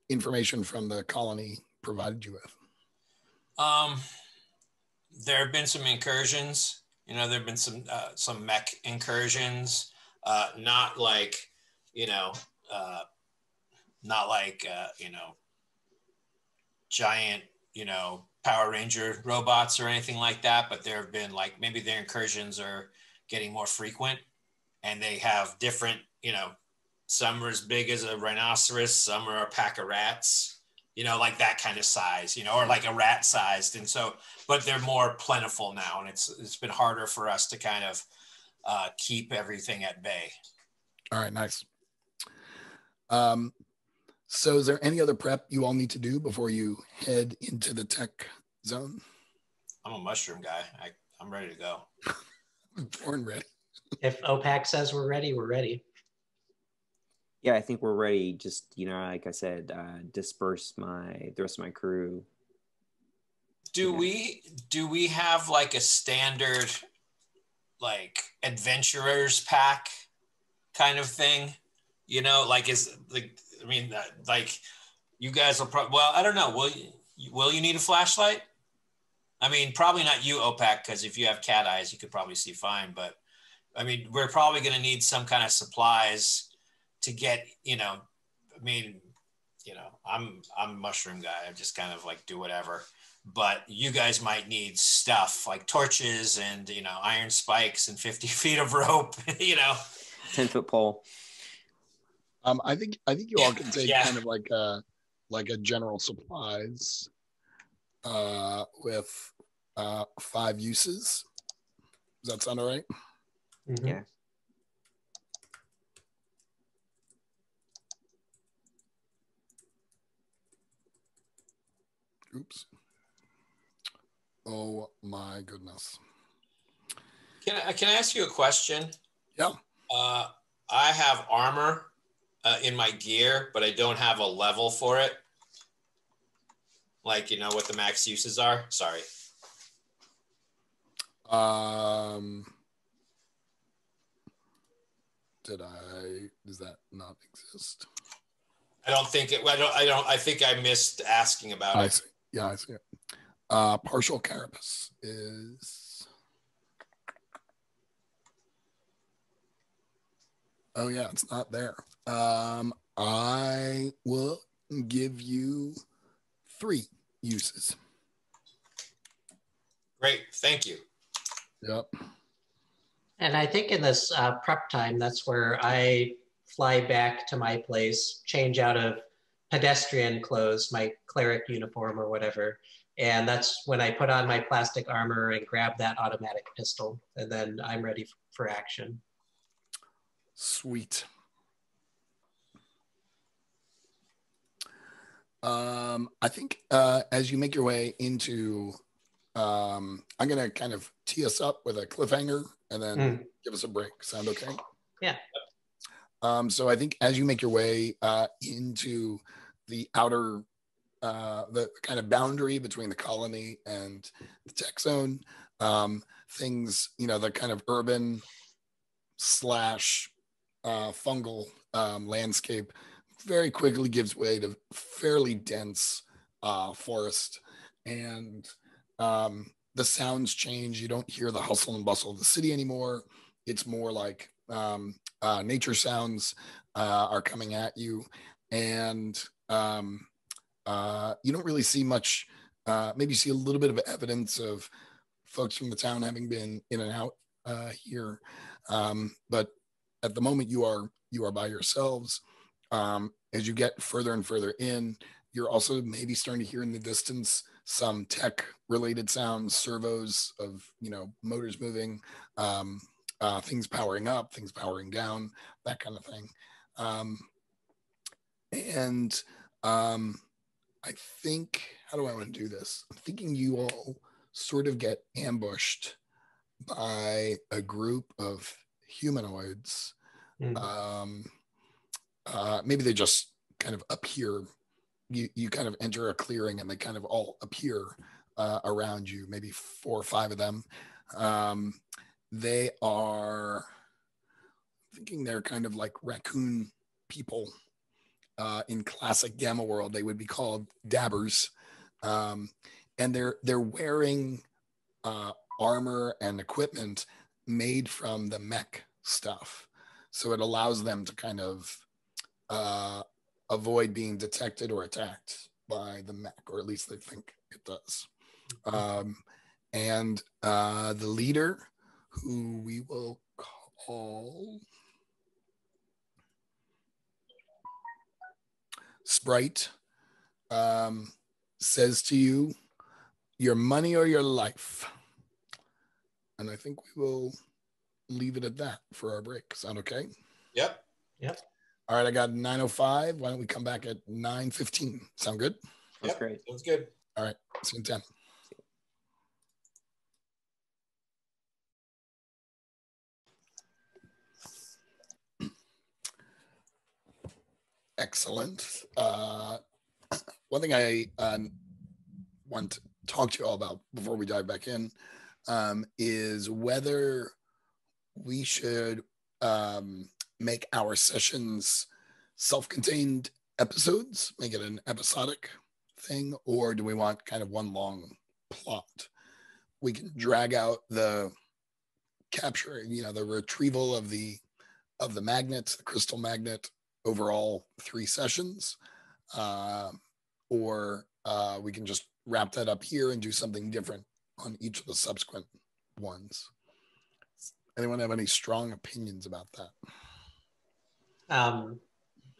information from the colony provided you with. There have been some incursions. There have been some mech incursions. Not like, giant, Power Ranger robots or anything like that, but there have been like, maybe their incursions are getting more frequent, and they have different, some are as big as a rhinoceros, some are a pack of rats, like that kind of size, or like a rat sized. And so, but they're more plentiful now, and it's been harder for us to kind of keep everything at bay. All right, nice. So is there any other prep you all need to do before you head into the tech zone? I'm a mushroom guy. I'm ready to go. Born ready. If OPAC says we're ready, we're ready. Yeah, I think we're ready. Just, like I said, disperse the rest of my crew. Do we have like a standard, like, adventurers pack kind of thing? Like, is like, I mean, like, you guys will probably, well, I don't know. Will you need a flashlight? I mean, probably not you, OPAC, because if you have cat eyes, you could probably see fine. But I mean, we're probably going to need some kind of supplies to get, I'm a mushroom guy. I just kind of like do whatever. But you guys might need stuff like torches and, iron spikes and 50 feet of rope, 10-foot pole. I think you all can take Yeah. kind of like a general supplies with 5 uses. Does that sound all right? Mhm. Yeah. Oops. Oh my goodness. Can I ask you a question? Yeah. I have armor in my gear, but I don't have a level for it. Like, you know what the max uses are? Sorry. Does that not exist? I don't think it. I think I missed asking about I it. see. Yeah, I see it. Partial carapace is. Oh yeah, it's not there. I will give you 3 uses. Great, thank you. Yep. And I think in this prep time, that's where I fly back to my place, change out of pedestrian clothes, my cleric uniform or whatever. And that's when I put on my plastic armor and grab that automatic pistol. And then I'm ready for action. Sweet. I think as you make your way into, I'm going to kind of tee us up with a cliffhanger and then give us a break. Sound okay? Yeah. So I think as you make your way into the outer, the kind of boundary between the colony and the tech zone, things, the kind of urban slash fungal landscape very quickly gives way to fairly dense forest, and the sounds change. You don't hear the hustle and bustle of the city anymore. It's more like nature sounds are coming at you, and you don't really see much. Maybe you see a little bit of evidence of folks from the town having been in and out here, but at the moment you are by yourselves. As you get further and further in, you're also maybe starting to hear in the distance some tech related sounds, servos of motors moving, things powering up, things powering down, that kind of thing. And I think, how do I want to do this? I'm thinking you all sort of get ambushed by a group of humanoids. Maybe they just kind of appear. You kind of enter a clearing and they kind of all appear around you, maybe 4 or 5 of them. They are thinking they're kind of like raccoon people. In classic Gamma world, they would be called dabbers. And they're wearing armor and equipment made from the mech stuff. So it allows them to kind of avoid being detected or attacked by the mech, or at least they think it does. And the leader, who we will call Sprite, says to you, your money or your life. And I think we will leave it at that for our break. Sound okay? Yep. All right, I got 9:05. Why don't we come back at 9:15? Sound good? That's great. Sounds good. All right, see you in 10. Excellent. One thing I want to talk to you all about before we dive back in is whether we should make our sessions self-contained episodes, make it an episodic thing, or do we want kind of one long plot? We can drag out the capture, the retrieval of the magnet, the crystal magnet, overall 3 sessions, or we can just wrap that up here and do something different on each of the subsequent ones. Anyone have any strong opinions about that?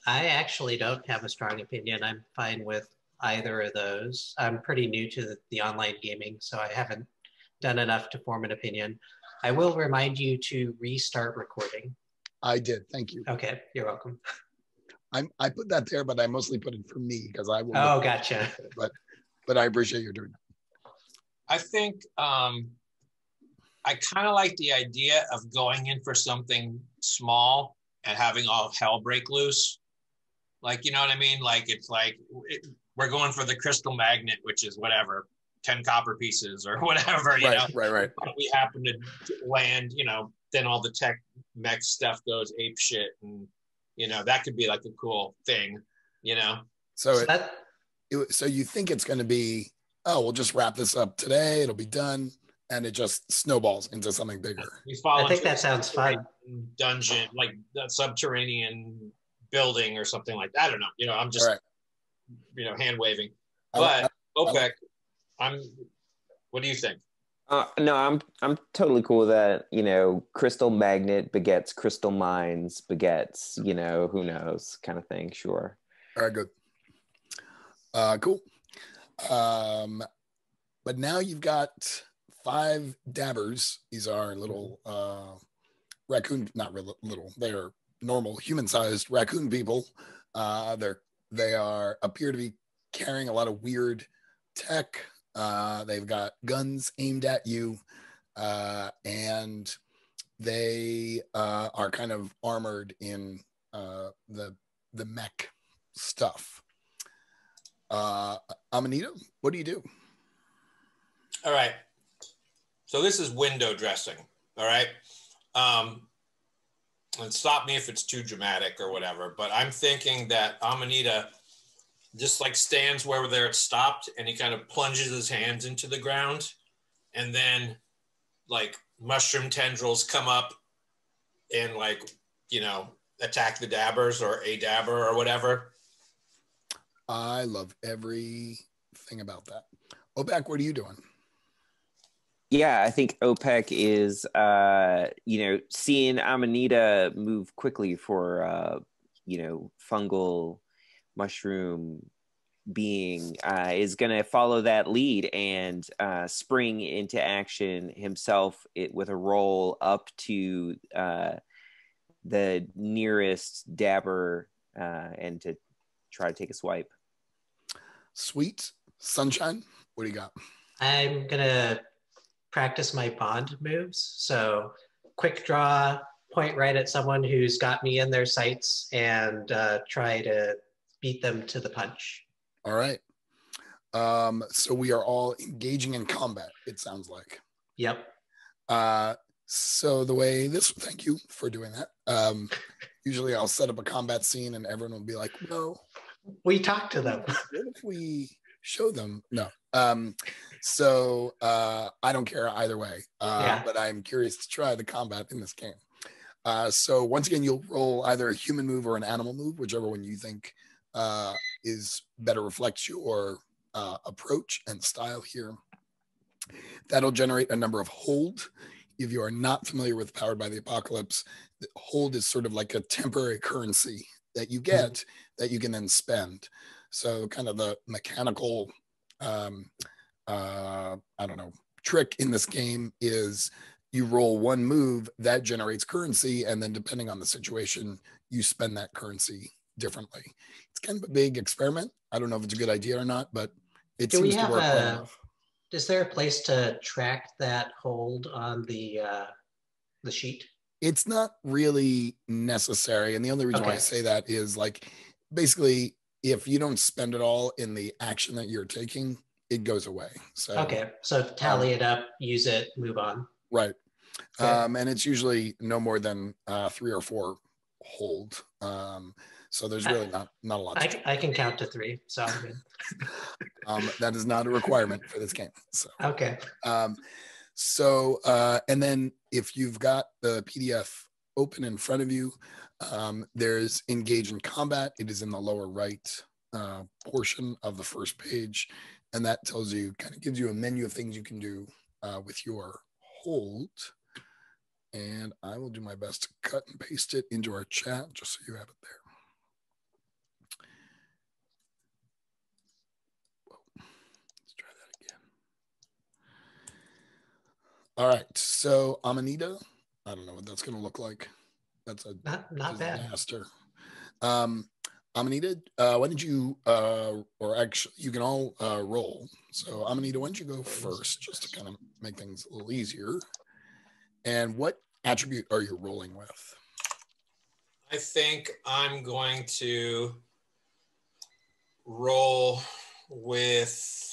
I actually don't have a strong opinion. I'm fine with either of those. I'm pretty new to the online gaming, so I haven't done enough to form an opinion. I will remind you to restart recording. I did. Thank you. Okay, you're welcome. I put that there, but I mostly put it for me because I will. Oh, gotcha. But I appreciate you doing that. I think I kind of like the idea of going in for something small and having all hell break loose. Like, you know what I mean? Like, it's like we're going for the crystal magnet, which is whatever, 10 copper pieces or whatever, you know? Right. But we happen to land, then all the tech mech stuff goes ape shit. And, that could be like a cool thing, So you think it's going to be, oh, we'll just wrap this up today. It'll be done. And it just snowballs into something bigger. I think that sounds fun. Dungeon, like the subterranean building or something like that. I don't know. I'm just, hand waving. But OPEC, what do you think? No, I'm totally cool with that. Crystal magnet begets crystal mines begets, who knows kind of thing. Sure. All right, good. Cool. But now you've got 5 dabbers. These are little raccoon, not really little. They're normal human-sized raccoon people. They appear to be carrying a lot of weird tech. They've got guns aimed at you, and they are kind of armored in the mech stuff. Amanita, what do you do? All right. So this is window dressing. All right. And stop me if it's too dramatic or whatever, but I'm thinking that Amanita just like stands where there it stopped and he kind of plunges his hands into the ground, and then like mushroom tendrils come up and attack the dabbers or a dabber or whatever. I love everything about that. Obak, what are you doing? Yeah, I think OPEC is, seeing Amanita move quickly for, fungal mushroom being is going to follow that lead and spring into action himself with a roll up to the nearest dabber and to try to take a swipe. Sweet. Sunshine, what do you got? I'm going to practice my bond moves. So quick draw, point right at someone who's got me in their sights and try to beat them to the punch. All right. So we are all engaging in combat, it sounds like. Yep. So thank you for doing that. Usually I'll set up a combat scene and everyone will be like, no. We talk to them. What if we show them? No. So I don't care either way, but I'm curious to try the combat in this game. So once again, you'll roll either a human move or an animal move, whichever one you think is better reflects your approach and style here. That'll generate a number of hold. If you are not familiar with Powered by the Apocalypse, hold is sort of like a temporary currency that you get that you can then spend. So kind of the mechanical trick in this game is you roll one move that generates currency, and then depending on the situation, you spend that currency differently. It's kind of a big experiment. I don't know if it's a good idea or not, but it seems to work well enough. Is there a place to track that hold on the sheet? It's not really necessary, and the only reason why I say that is basically if you don't spend it all in the action that you're taking, it goes away. So so tally it up, use it, move on. Right. Okay. And it's usually no more than 3 or 4 hold. So there's really not a lot. I can count to 3, so I'm good. That is not a requirement for this game. So okay. And then if you've got the PDF open in front of you, there's engage in combat. It is in the lower right portion of the first page, and that tells you, kind of gives you a menu of things you can do with your hold. And I will do my best to cut and paste it into our chat just so you have it there. All right. So Amanita, I don't know what that's going to look like. That's a Not bad. disaster. Amanita, why don't you, or actually, you can all roll. So Amanita, why don't you go first, just to kind of make things a little easier? And what attribute are you rolling with? I think I'm going to roll with,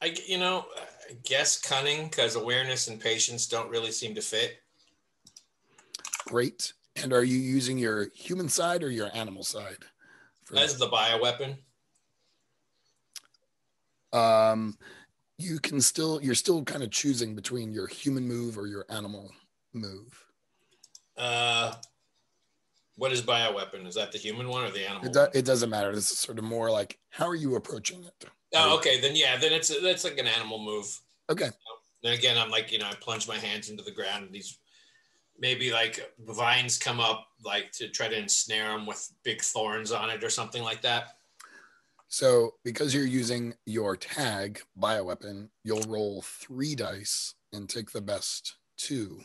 I guess cunning, because awareness and patience don't really seem to fit. Great. And are you using your human side or your animal side? As the bioweapon. You're still kind of choosing between your human move or your animal move. What is bioweapon? Is that the human one or the animal? It doesn't matter. This is sort of more like, how are you approaching it? Oh, okay. Then that's like an animal move. Okay. Then again, I'm like, I plunge my hands into the ground, and these maybe like vines come up, like to try to ensnare them with big thorns on it or something like that. So because you're using your tag bioweapon, you'll roll 3 dice and take the best 2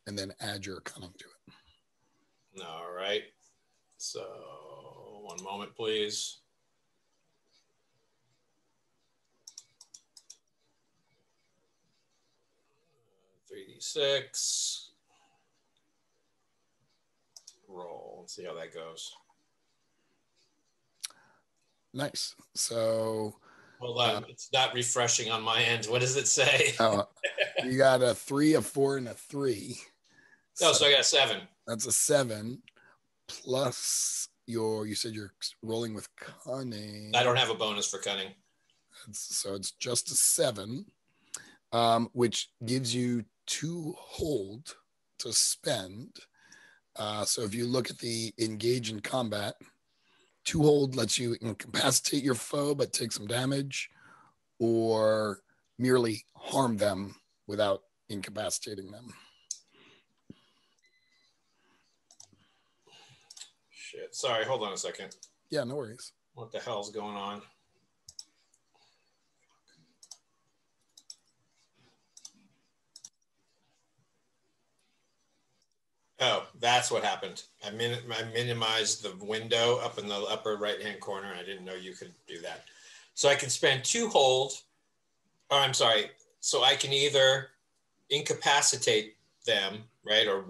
and then add your cunning to it. All right. So 1 moment, please. 3d6. Roll. Let's see how that goes. Nice. So hold on, it's not refreshing on my end. What does it say? You got a 3, a 4, and a 3. So I got a 7. That's a 7 plus you said you're rolling with cunning. I don't have a bonus for cunning. So it's just a 7, which gives you 2 hold to spend. So if you look at the engage in combat, 2 hold lets you incapacitate your foe but take some damage, or merely harm them without incapacitating them. Shit. Sorry, hold on a second. Yeah, no worries. What the hell's going on? Oh, that's what happened. I minimized the window up in the upper right-hand corner. I didn't know you could do that. So I can spend 2 hold. Oh, I'm sorry. So I can either incapacitate them, right? Or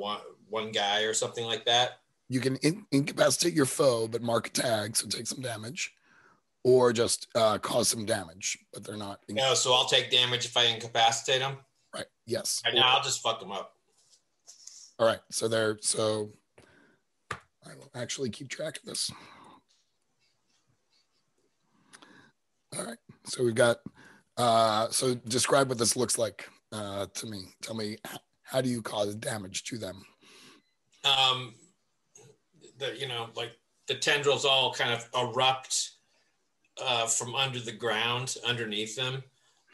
one guy or something like that. You can incapacitate your foe, but mark a tag, so take some damage, or just cause some damage, but they're not. No, so I'll take damage if I incapacitate them? Right, yes. Right, now I'll just fuck them up. All right, so I will actually keep track of this. All right, so we've got, so describe what this looks like to me. Tell me, how do you cause damage to them? Like the tendrils all kind of erupt from under the ground underneath them.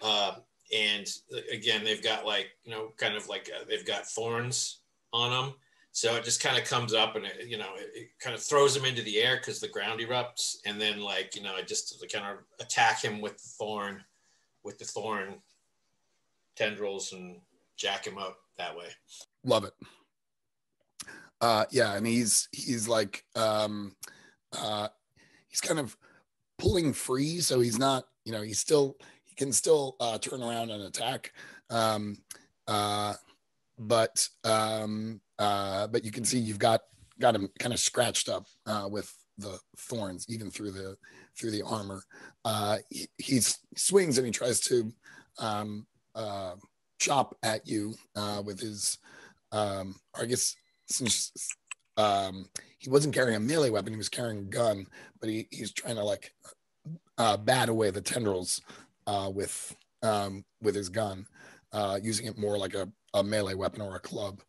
And again, they've got like, kind of like they've got thorns on them. So it just kind of comes up and it kind of throws them into the air because the ground erupts. And then like, it just kind of attack him with the thorn tendrils and jack him up that way. Love it. Yeah, and he's like he's kind of pulling free, so he's not, he can still turn around and attack, but you can see you've got him kind of scratched up with the thorns even through the armor. He swings and he tries to chop at you with his I guess since he wasn't carrying a melee weapon, he was carrying a gun, but he's trying to like bat away the tendrils with his gun, using it more like a melee weapon or a club.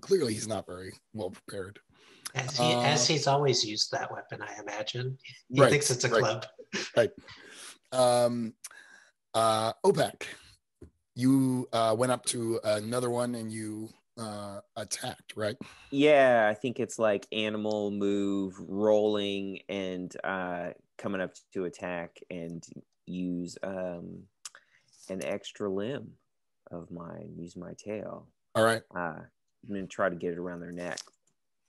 Clearly, he's not very well prepared. As he's always used that weapon, I imagine. He right, thinks it's a club. Right. OPEC, you went up to another one and you attacked, right? Yeah, I think it's like animal move, rolling, and coming up to attack and use an extra limb of mine. Use my tail. All right. I'm gonna try to get it around their neck,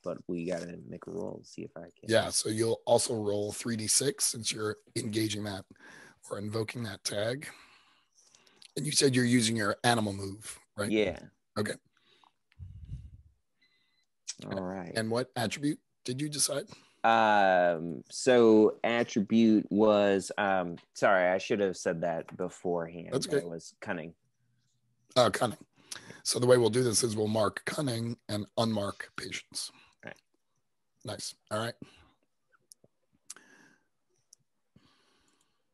but we gotta make a roll to see if I can. Yeah. So you'll also roll 3d6 since you're engaging that or invoking that tag. And you said you're using your animal move, right? Yeah. Okay. All right. And what attribute did you decide? So attribute was sorry, I should have said that beforehand. That's okay. It was cunning. Cunning. So the way we'll do this is we'll mark cunning and unmark patience. Right. Nice. All right.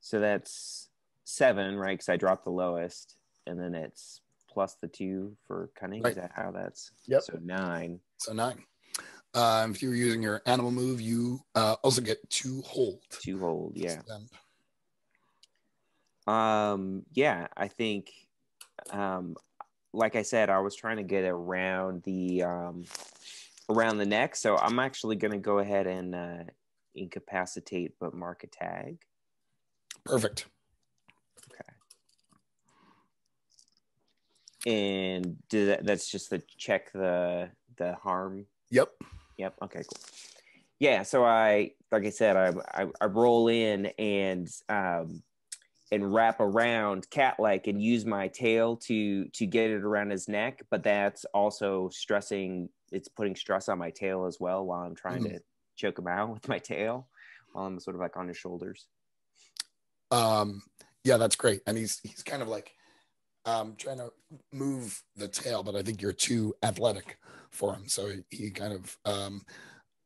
So that's 7, right? Because I dropped the lowest, and then it's plus the 2 for cunning. Right. Is that how that's? Yep. So 9. So 9. If you're using your animal move, you also get 2 hold. 2 hold, yeah. Spend. Yeah, I think, like I said, I was trying to get around the neck, so I'm actually going to go ahead and incapacitate, but mark a tag. Perfect. Okay. And that's just to check the harm. Yep. Okay, cool. Yeah, so like I said, I roll in and wrap around cat-like and use my tail to get it around his neck, but that's also it's putting stress on my tail as well while I'm trying to choke him out with my tail while I'm sort of like on his shoulders. Yeah, that's great. And he's kind of like trying to move the tail, but I think you're too athletic for him. So he kind of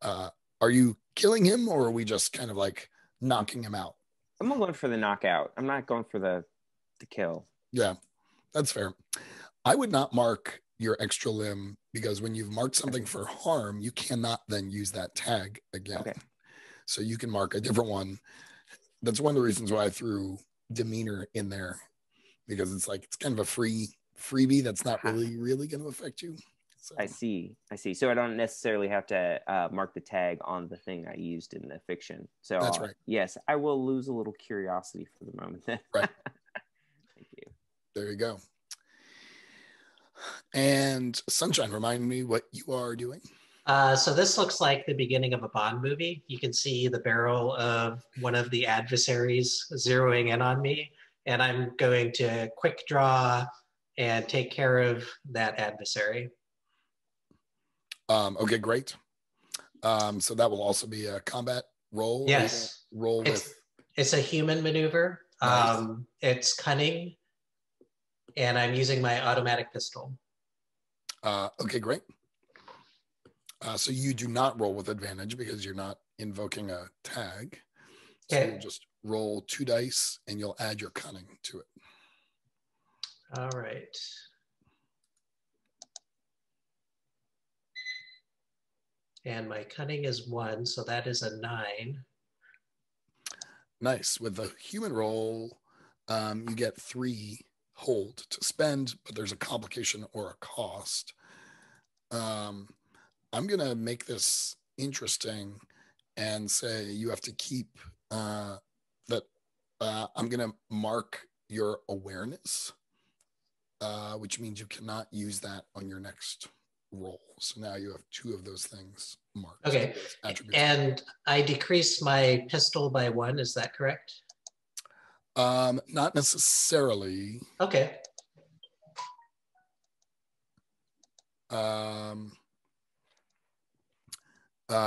are you killing him, or are we just kind of like knocking him out? I'm going for the knockout. I'm not going for the kill. Yeah, that's fair. I would not mark your extra limb because when you've marked something for harm, you cannot then use that tag again. Okay. So you can mark a different one. That's one of the reasons why I threw demeanor in there, because it's like it's kind of a freebie that's not really going to affect you. So. I see. So I don't necessarily have to mark the tag on the thing I used in the fiction. So that's right. Yes, I will lose a little curiosity for the moment then. Right. Thank you. There you go. And Sunshine, remind me what you are doing. So this looks like the beginning of a Bond movie. You can see the barrel of one of the adversaries zeroing in on me, and I'm going to quick draw and take care of that adversary. Okay, great. So that will also be a combat roll. Yes. It's a human maneuver. Nice. It's cunning, and I'm using my automatic pistol. Okay, great. So you do not roll with advantage because you're not invoking a tag. So Okay. you'll just roll 2 dice and you'll add your cunning to it. All right. And my cunning is 1, so that is a 9. Nice. With the human roll, you get 3 hold to spend, but there's a complication or a cost. I'm going to make this interesting and say you have to keep that. I'm going to mark your awareness, which means you cannot use that on your next roll. So now you have 2 of those things marked. Okay. And I decreased my pistol by 1. Is that correct? Not necessarily. Okay.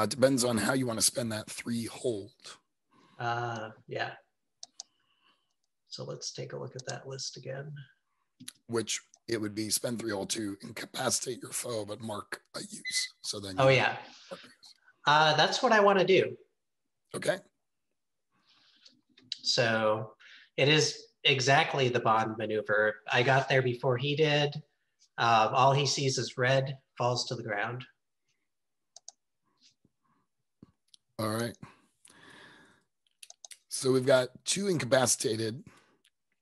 Depends on how you want to spend that 3 hold. Yeah. So let's take a look at that list again. Which it would be spend 3 hold to incapacitate your foe, but mark a use. So then. Oh yeah. That's what I want to do. Okay. So it is exactly the Bond maneuver. I got there before he did. All he sees is red, falls to the ground. All right. So we've got 2 incapacitated,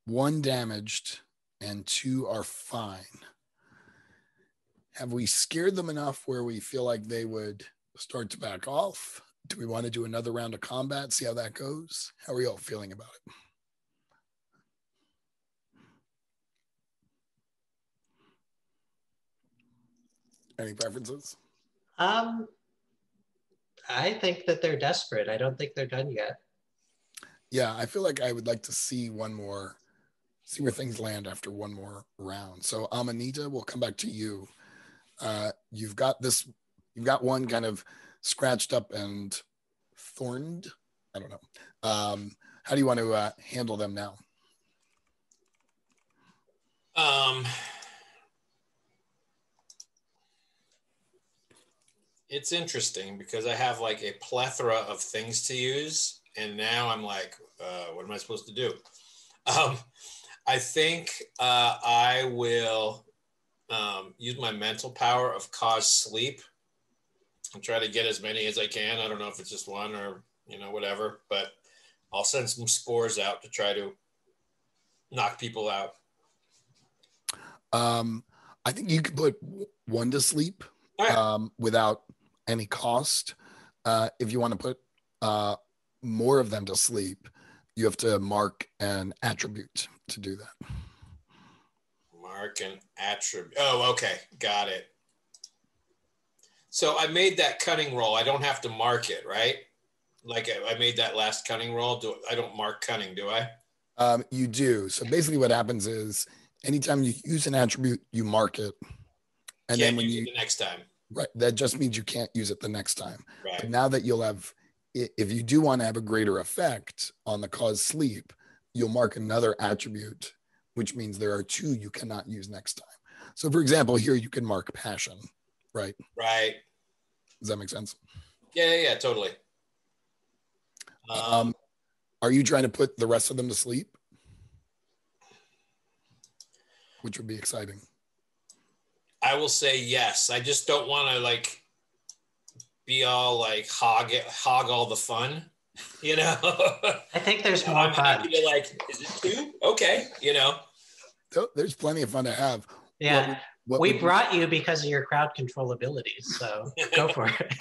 1 damaged, and 2 are fine. Have we scared them enough where we feel like they would start to back off? Do we want to do another round of combat? See how that goes? How are you all feeling about it? Any preferences? I think that they're desperate. I don't think they're done yet. Yeah, I feel like I would like to see where things land after one more round. So Amanita, we'll come back to you. You've got one kind of scratched up and thorned. I don't know. How do you want to handle them now? It's interesting because I have like a plethora of things to use, and now I'm like, what am I supposed to do? I think I will use my mental power of cause sleep and try to get as many as I can. I don't know if it's just one or, whatever, but I'll send some spores out to try to knock people out. I think you could put one to sleep without any cost. If you want to put more of them to sleep, you have to mark an attribute to do that. Mark an attribute. Oh, okay. Got it. So I made that cunning roll. I don't have to mark it, right? Like I made that last cunning roll. I don't mark cunning, do I? You do. So basically what happens is anytime you use an attribute, you mark it. And Can't then when use it the next time. Right. That just means you can't use it the next time. Right. But now that you'll have, if you do want to have a greater effect on the cause sleep, you'll mark another attribute, which means there are two you cannot use next time. So for example, here you can mark passion, right? Right. Does that make sense? Yeah, totally. Are you trying to put the rest of them to sleep? Which would be exciting. I will say yes. I just don't want to like be all like hog all the fun, I think there's more fun. Happy to like, is it two? Okay, There's plenty of fun to have. Yeah. We brought you because of your crowd control abilities, so go for it.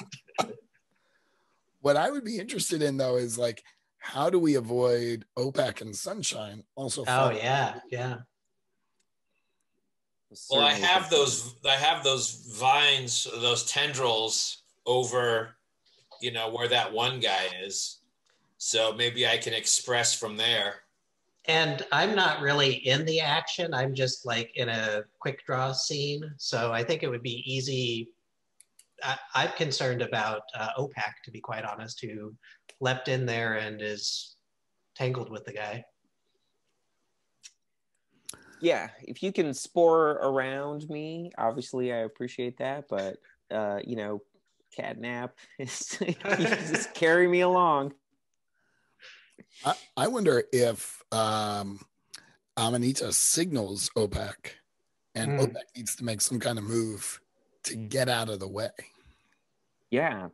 What I would be interested in though is like, how do we avoid OPAC and Sunshine also? Oh yeah. Well, I have those vines, those tendrils over, where that one guy is. So maybe I can express from there. And I'm not really in the action. I'm just like in a quick draw scene. So I think it would be easy. I'm concerned about OPAC, to be quite honest, who leapt in there and is tangled with the guy. Yeah, if you can spore around me, obviously I appreciate that. But catnap, just carry me along. I wonder if Amanita signals OPAC, and OPAC needs to make some kind of move to get out of the way. Yeah,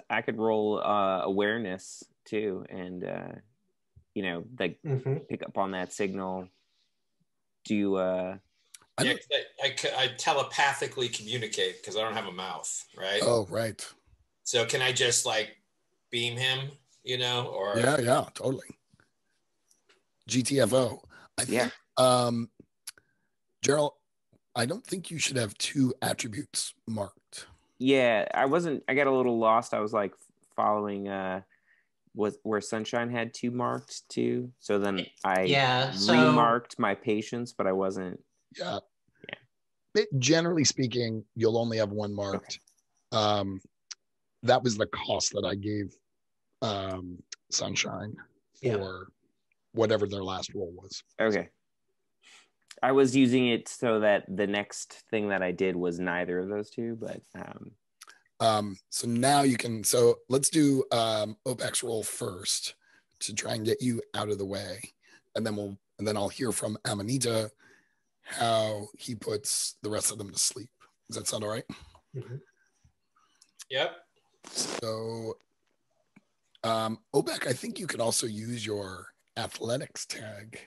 I could roll awareness too, and pick up on that signal. Do you? I telepathically communicate because I don't have a mouth, right? Oh, right. So can I just like beam him? Or yeah, totally. GTFO. I think, Gerald, I don't think you should have two attributes marked. Yeah, I got a little lost. I was like following where Sunshine had two marked too. So then I remarked my patience, but I wasn't. Yeah. Generally speaking, you'll only have one marked. Okay. That was the cost that I gave Sunshine for whatever their last roll was. Okay. I was using it so that the next thing that I did was neither of those two, but so now you can, so let's do OPEX roll first to try and get you out of the way. And then I'll hear from Amanita how he puts the rest of them to sleep. Does that sound all right? Mm-hmm. Yep. So OPEC, I think you can also use your athletics tag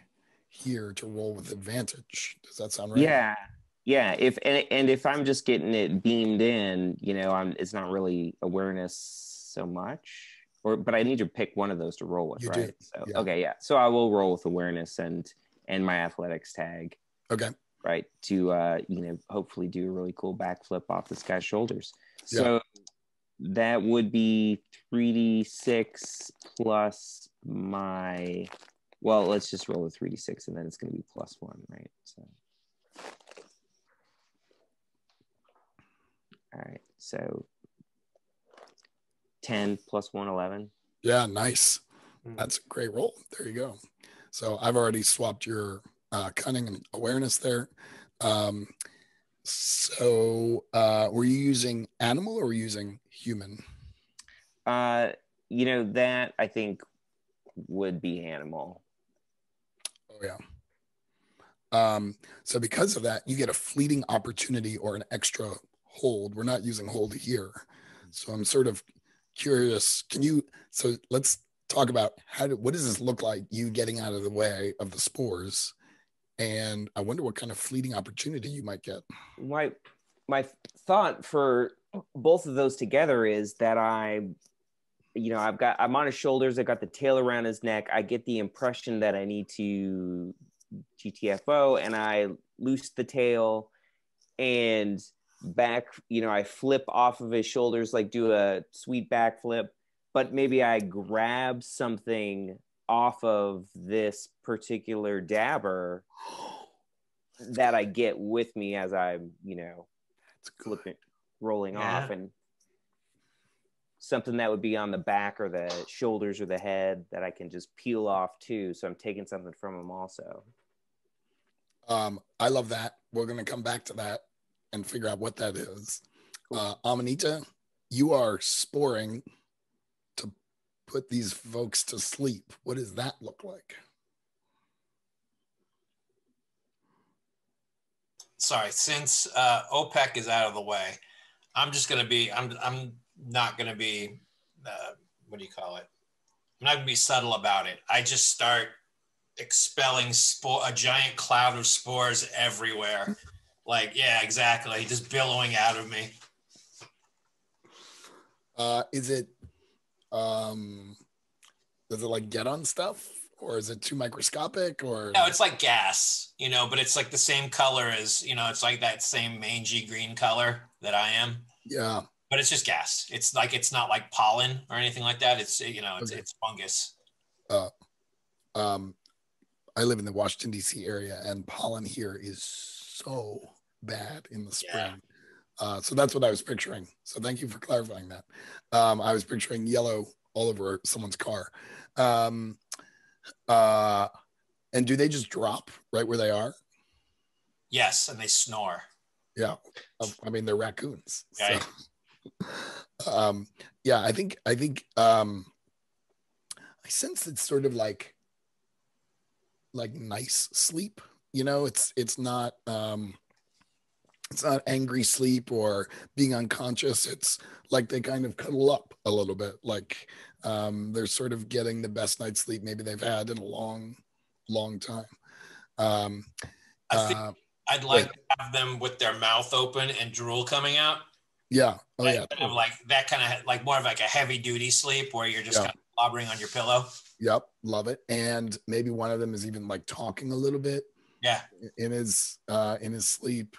here to roll with advantage. Does that sound right? Yeah. If I'm just getting it beamed in, it's not really awareness so much. But I need to pick one of those to roll with, You right? do. So Yeah. okay, yeah. So I will roll with awareness and my athletics tag. Okay. Right, to hopefully do a really cool backflip off this guy's shoulders. So that would be 3d6 plus my. Well, let's just roll a 3d6 and then it's going to be +1, right? So. All right, so 10 plus 1, 11. Yeah, nice. That's a great roll. There you go. So I've already swapped your cunning and awareness there. Were you using animal or were you using human? That I think would be animal. Oh yeah. So because of that, you get a fleeting opportunity or an extra hold. We're not using hold here. So I'm sort of curious. So let's talk about what does this look like, you getting out of the way of the spores? And I wonder what kind of fleeting opportunity you might get. My thought for both of those together is that I'm on his shoulders. I got the tail around his neck. I get the impression that I need to GTFO, and I loose the tail and back. I flip off of his shoulders, like do a sweet backflip. But maybe I grab something off of this particular dabber that I get with me as I'm, flipping, rolling off, and something that would be on the back or the shoulders or the head that I can just peel off too. So I'm taking something from him also. I love that. We're going to come back to that and figure out what that is. Cool. Amanita, you are sporing to put these folks to sleep. What does that look like? Sorry, since OPEC is out of the way, I'm not going to be, what do you call it? I'm not going to be subtle about it. I just start expelling a giant cloud of spores everywhere. Like, yeah, exactly. Just billowing out of me. Is it, does it like get on stuff, or is it too microscopic, or? No, it's like gas, but it's like the same color as, it's like that same mangy green color that I am. Yeah. But it's just gas. It's not like pollen or anything like that. It's, Okay. it's fungus. I live in the Washington, D.C. area, and pollen here is so bad in the spring. Yeah. So that's what I was picturing. So thank you for clarifying that. I was picturing yellow all over someone's car. And do they just drop right where they are? Yes, and they snore. Yeah. I mean, they're raccoons. Right. So, yeah, I think I sense it's sort of like nice sleep. It's not angry sleep or being unconscious. It's like they kind of cuddle up a little bit, like they're sort of getting the best night's sleep maybe they've had in a long time. I think I'd like to have them with their mouth open and drool coming out. Yeah. Oh, yeah. Kind of like that, kind of like more of like a heavy duty sleep where you're just kind of slobbering on your pillow. Yep. Love it. And maybe one of them is even like talking a little bit. Yeah. In his sleep,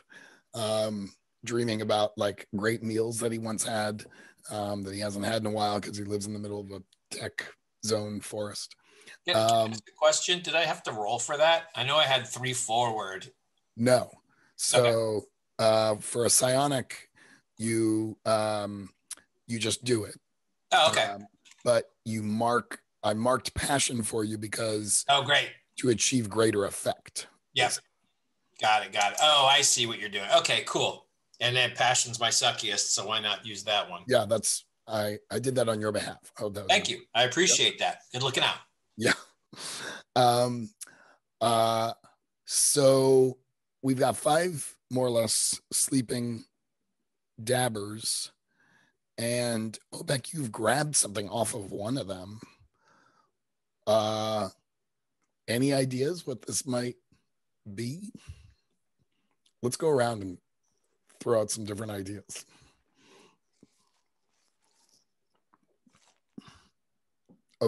dreaming about like great meals that he once had, that he hasn't had in a while because he lives in the middle of a tech zone forest. Can I ask a question? Did I have to roll for that? I know I had 3 forward. No. So for a psionic, you just do it. Oh, okay. But I marked passion for you because great, to achieve greater effect. Yes. Got it. Oh, I see what you're doing. Okay, cool. And then passion's my suckiest, so why not use that one? Yeah, I did that on your behalf. Thank you. I appreciate that. Good looking out. Yeah. So we've got 5 more or less sleeping dabbers, and Obek, you've grabbed something off of one of them. Any ideas what this might be? Let's go around and throw out some different ideas.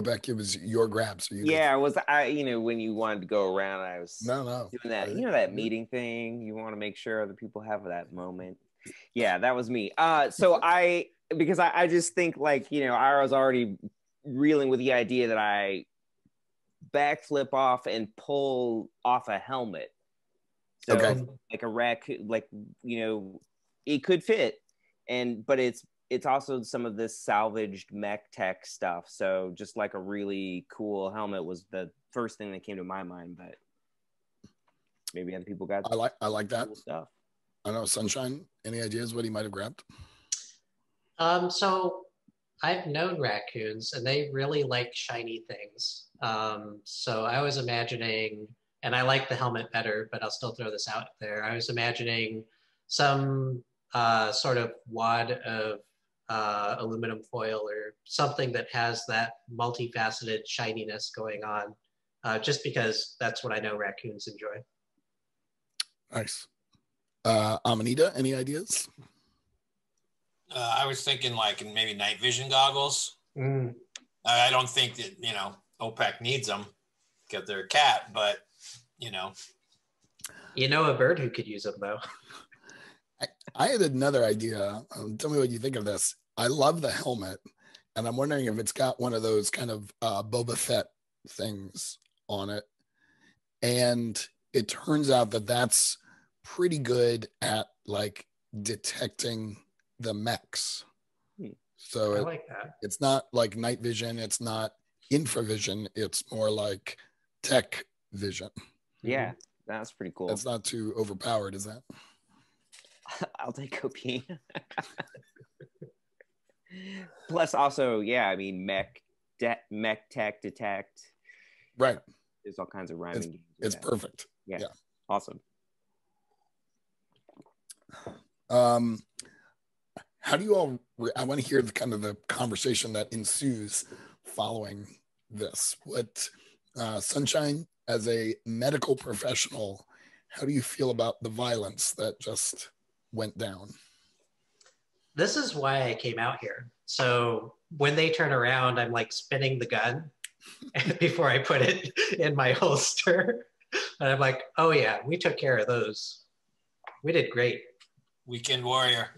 Beck, it was your grab. So yeah, it was when you wanted to go around, I was no. doing that, that meeting thing. You want to make sure other people have that moment. Yeah, that was me. So because I just think like, I was already reeling with the idea that I backflip off and pull off a helmet. So like a raccoon, like, it could fit. But it's also some of this salvaged mech tech stuff. So just like a really cool helmet was the first thing that came to my mind, but maybe other people got I like that cool stuff. I don't know, Sunshine, any ideas what he might have grabbed? So I've known raccoons and they really like shiny things. So I was imagining, and I like the helmet better, but I'll still throw this out there. I was imagining some sort of wad of aluminum foil or something that has that multifaceted shininess going on, just because that's what I know raccoons enjoy. Nice. Amanita, any ideas? I was thinking like maybe night vision goggles. I don't think that, OPEC needs them because they're a cat, but, a bird who could use them though. I had another idea. Tell me what you think of this. I love the helmet, and I'm wondering if it's got one of those kind of Boba Fett things on it. And it turns out that that's pretty good at like detecting the mechs. So I like that. It's not like night vision. It's not infravision. It's more like tech vision. Yeah, that's pretty cool. That's not too overpowered, is that? I'll take cocaine. Plus, also, mech tech detect. Right. There's all kinds of rhyming games. It's perfect. Yeah. Awesome. How do you all? I want to hear the conversation that ensues following this. What, Sunshine, as a medical professional, how do you feel about the violence that just went down? This is why I came out here. So when they turn around, I'm like spinning the gun before I put it in my holster. And I'm like, oh yeah, we took care of those. We did great. Weekend warrior.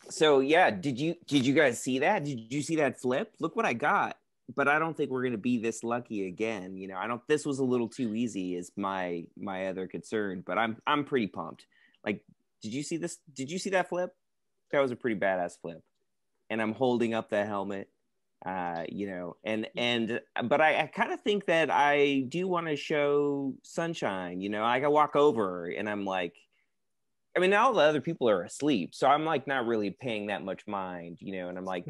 So yeah, did you guys see that? Did you see that flip? Look what I got. But I don't think we're gonna be this lucky again. This was a little too easy is my other concern, but I'm pretty pumped. Like, did you see this? Did you see that flip? That was a pretty badass flip. And I'm holding up the helmet. But I kind of think that I do want to show Sunshine. I can walk over and I'm like, all the other people are asleep, so I'm like not really paying that much mind, and I'm like,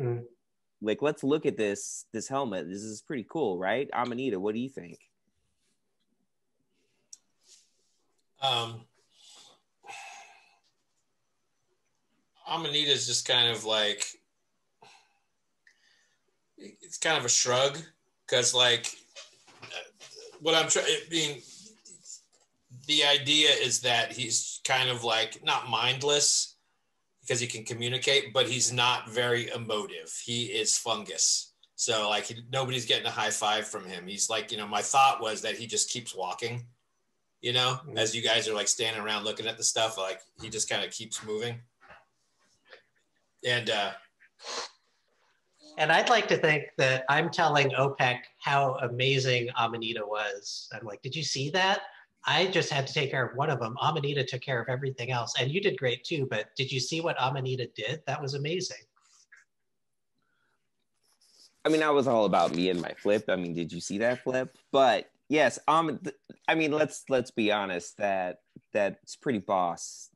like, let's look at this helmet. This is pretty cool, right? Amanita, what do you think? Amanita is just kind of like, it's kind of a shrug, because like what I'm trying being, the idea is that he's kind of like not mindless because he can communicate, but he's not very emotive. He is fungus. So like nobody's getting a high five from him. He's like, my thought was that he just keeps walking, as you guys are like standing around looking at the stuff, like he just kind of keeps moving. And I'd like to think that I'm telling OPEC how amazing Amanita was. I'm like, did you see that? I just had to take care of one of them. Amanita took care of everything else. And you did great too, but did you see what Amanita did? That was amazing. I was all about me and my flip. Did you see that flip? But yes, let's be honest, that's pretty boss.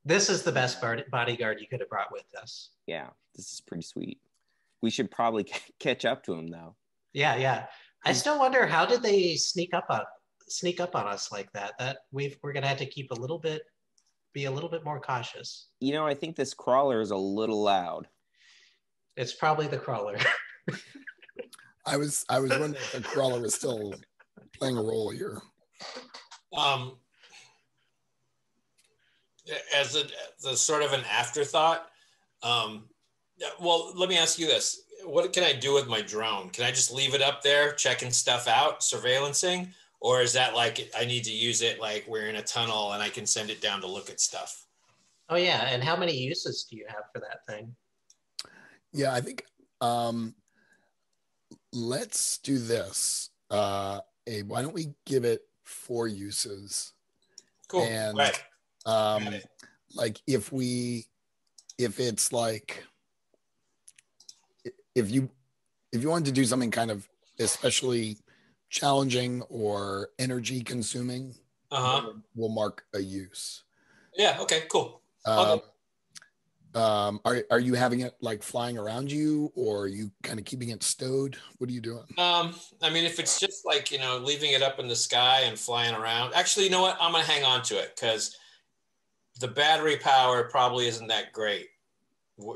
This is the best bodyguard you could have brought with us. Yeah, this is pretty sweet. We should probably catch up to him though. Yeah. I still wonder, how did they sneak up on us like that? That we're gonna have to be a little bit more cautious. I think this crawler is a little loud. It's probably the crawler. I was wondering if the crawler is still playing a role here. as a sort of an afterthought, well, let me ask you this. What can I do with my drone? Can I just leave it up there checking stuff out, surveillancing? Or is that like I need to use it like we're in a tunnel and I can send it down to look at stuff? Oh yeah, and how many uses do you have for that thing? Yeah, I think let's do this. Abe, why don't we give it 4 uses? Cool. And right. like if it's like if you wanted to do something kind of especially challenging or energy consuming, we'll mark a use. Yeah. Okay. Cool. Are you having it like flying around you, or are you kind of keeping it stowed? What are you doing? I mean, if it's just like, leaving it up in the sky and flying around, actually, you know what? I'm going to hang on to it because the battery power probably isn't that great.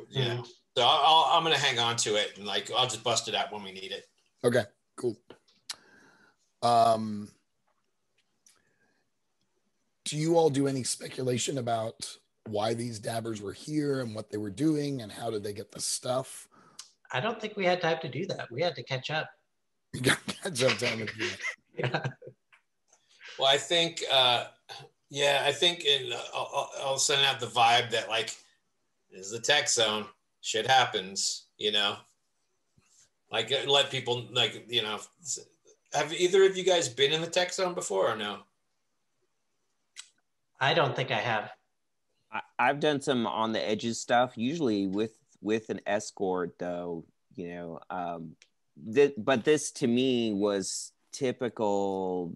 Yeah. Mm. So I'm going to hang on to it and like, I'll just bust it out when we need it. Okay, cool. Do you all do any speculation about why these dabbers were here and what they were doing and how did they get the stuff? I don't think we had time to do that. We had to catch up. You got to catch up time to do that. Yeah. Well, I think, I'll send out the vibe that like, this is the tech zone. Shit happens, like let people like, have either of you guys been in the tech zone before or no? I don't think I have. I've done some on the edges stuff, usually with an escort, though. But this to me was typical,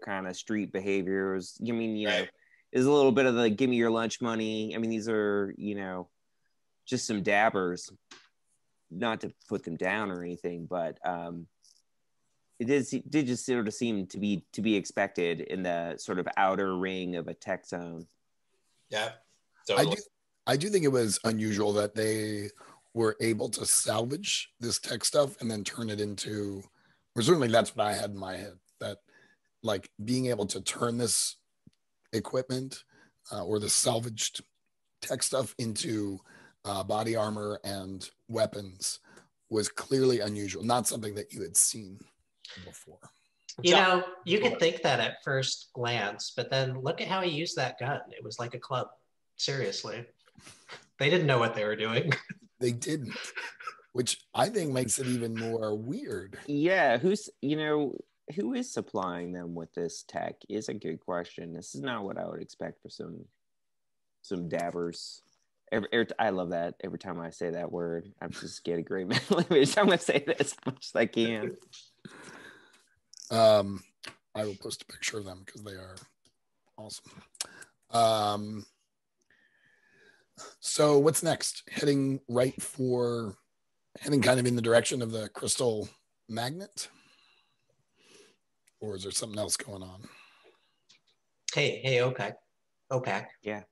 kind of street behaviors. I mean, Right. is a little bit of the give me your lunch money. I mean, these are just some dabbers, not to put them down or anything, but it did just sort of seem to be expected in the sort of outer ring of a tech zone. Yeah, totally. I do think it was unusual that they were able to salvage this tech stuff and then turn it into, or certainly that's what I had in my head, that like being able to turn this equipment or the salvaged tech stuff into body armor and weapons was clearly unusual, not something that you had seen before. You could think that at first glance, but then look at how he used that gun. It was like a club. Seriously. They didn't know what they were doing. They didn't, which I think makes it even more weird. Yeah, who is supplying them with this tech is a good question. This is not what I would expect for some dabbers. I love that. Every time I say that word, I just get a great mental image. I'm going to say this as much as I can. I will post a picture of them because they are awesome. So what's next? Heading kind of in the direction of the crystal magnet? Or is there something else going on? Hey, OPAC. Yeah.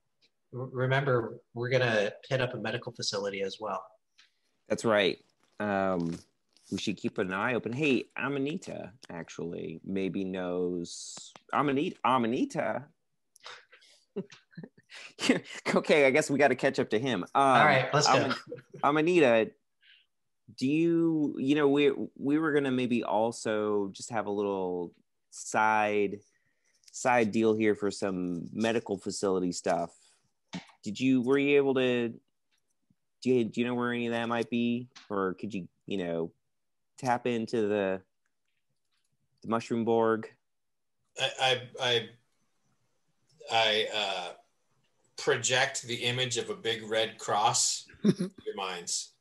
Remember, we're going to hit up a medical facility as well. That's right. We should keep an eye open. Hey, Amanita actually maybe knows. Amanita. Okay, I guess we got to catch up to him. All right, let's go. Amanita, do we were gonna maybe also just have a little side deal here for some medical facility stuff. Were you able to? Do you know where any of that might be, or could you tap into the mushroom borg? I project the image of a big red cross in your minds.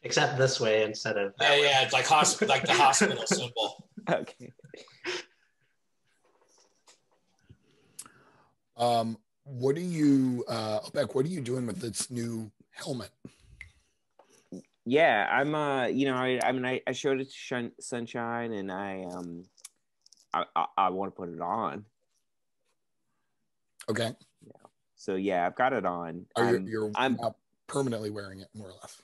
Except this way instead of that way. Yeah, it's like like the hospital symbol. Okay. What are you, Beck? What are you doing with this new helmet? Yeah, I'm. I showed it to Sunshine, and I want to put it on. Okay. Yeah. So yeah, I've got it on. I'm not permanently wearing it, more or less.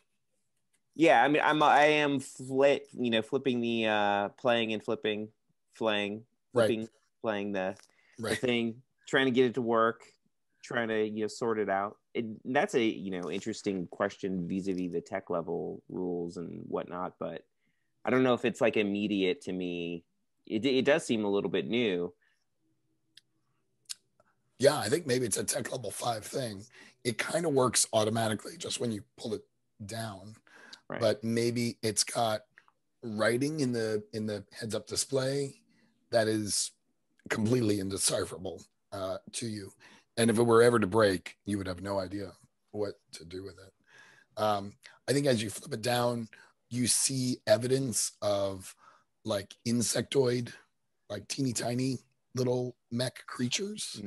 Yeah, I mean, I am flipping the playing and flipping, playing the thing. trying to get it to work, trying to sort it out. That's a interesting question vis-a-vis the tech level rules and whatnot, but I don't know if it's like immediate to me. It does seem a little bit new. Yeah, I think maybe it's a tech level 5 thing. It kind of works automatically just when you pull it down, Right. but maybe it's got writing in the heads up display that is completely indecipherable to you. And if it were ever to break, you would have no idea what to do with it. I think as you flip it down, you see evidence of like insectoid, like teeny tiny little mech creatures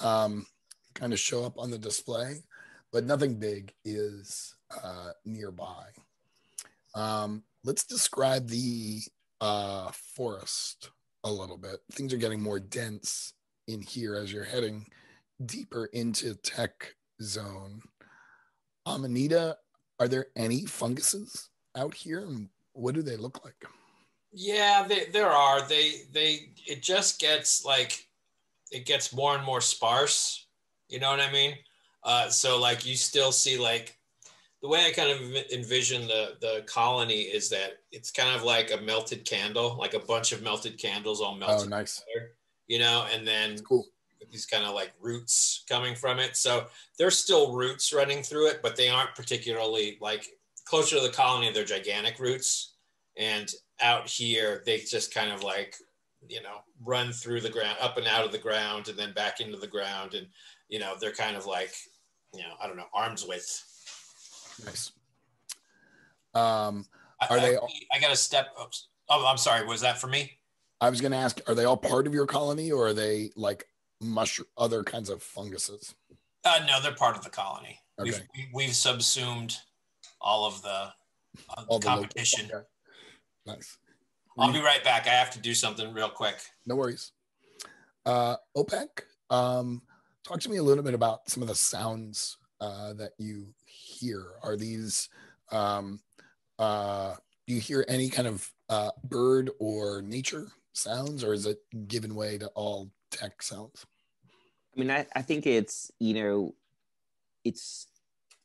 kind of show up on the display, but nothing big is nearby. Let's describe the forest a little bit. Things are getting more dense in here as you're heading deeper into tech zone. Amanita, are there any funguses out here? And what do they look like? Yeah, there are. It just gets like, it gets more and more sparse. You know what I mean? So like you still see like, the way I kind of envision the colony is that it's kind of like a melted candle, like a bunch of melted candles all melted together, and then That's cool. these kind of like roots coming from it. So there's still roots running through it, but they aren't particularly like closer to the colony, they're gigantic roots. And out here, they just kind of like, run through the ground, up and out of the ground, and then back into the ground. And, they're kind of like, I don't know, arm's width. Nice. I got to step. Oh, I'm sorry. Was that for me? I was going to ask, are they all part of your colony, or are they like other kinds of funguses? No, they're part of the colony. Okay. We've subsumed all of the competition. Okay. Nice. I'll be right back. I have to do something real quick. No worries. OPEC, talk to me a little bit about some of the sounds that you hear. Are these, do you hear any kind of bird or nature sounds, or is it given way to all tech sounds? I mean, I think it's,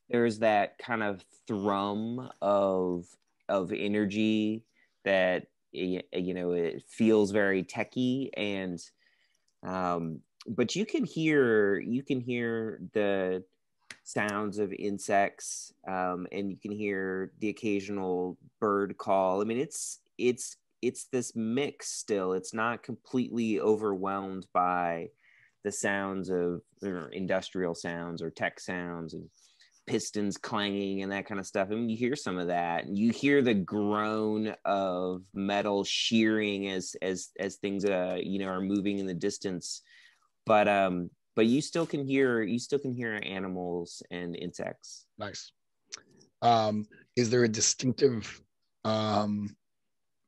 there's that kind of thrum of energy that, it feels very techy, and but you can hear the sounds of insects, and you can hear the occasional bird call. I mean, it's this mix still. It's not completely overwhelmed by the sounds of industrial sounds or tech sounds and pistons clanging and that kind of stuff. I mean, you hear some of that, and you hear the groan of metal shearing as things are moving in the distance, but you still can hear animals and insects. Nice. Is there a distinctive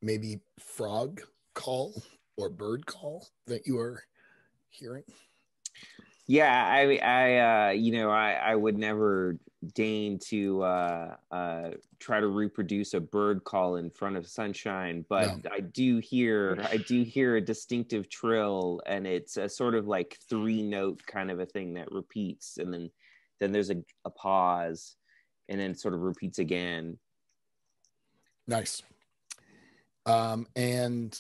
maybe frog call or bird call that you are hearing? Yeah, I would never deign to try to reproduce a bird call in front of sunshine, but no. I do hear a distinctive trill, and it's a sort of like 3-note kind of a thing that repeats, and then there's a pause, and then sort of repeats again. Nice. And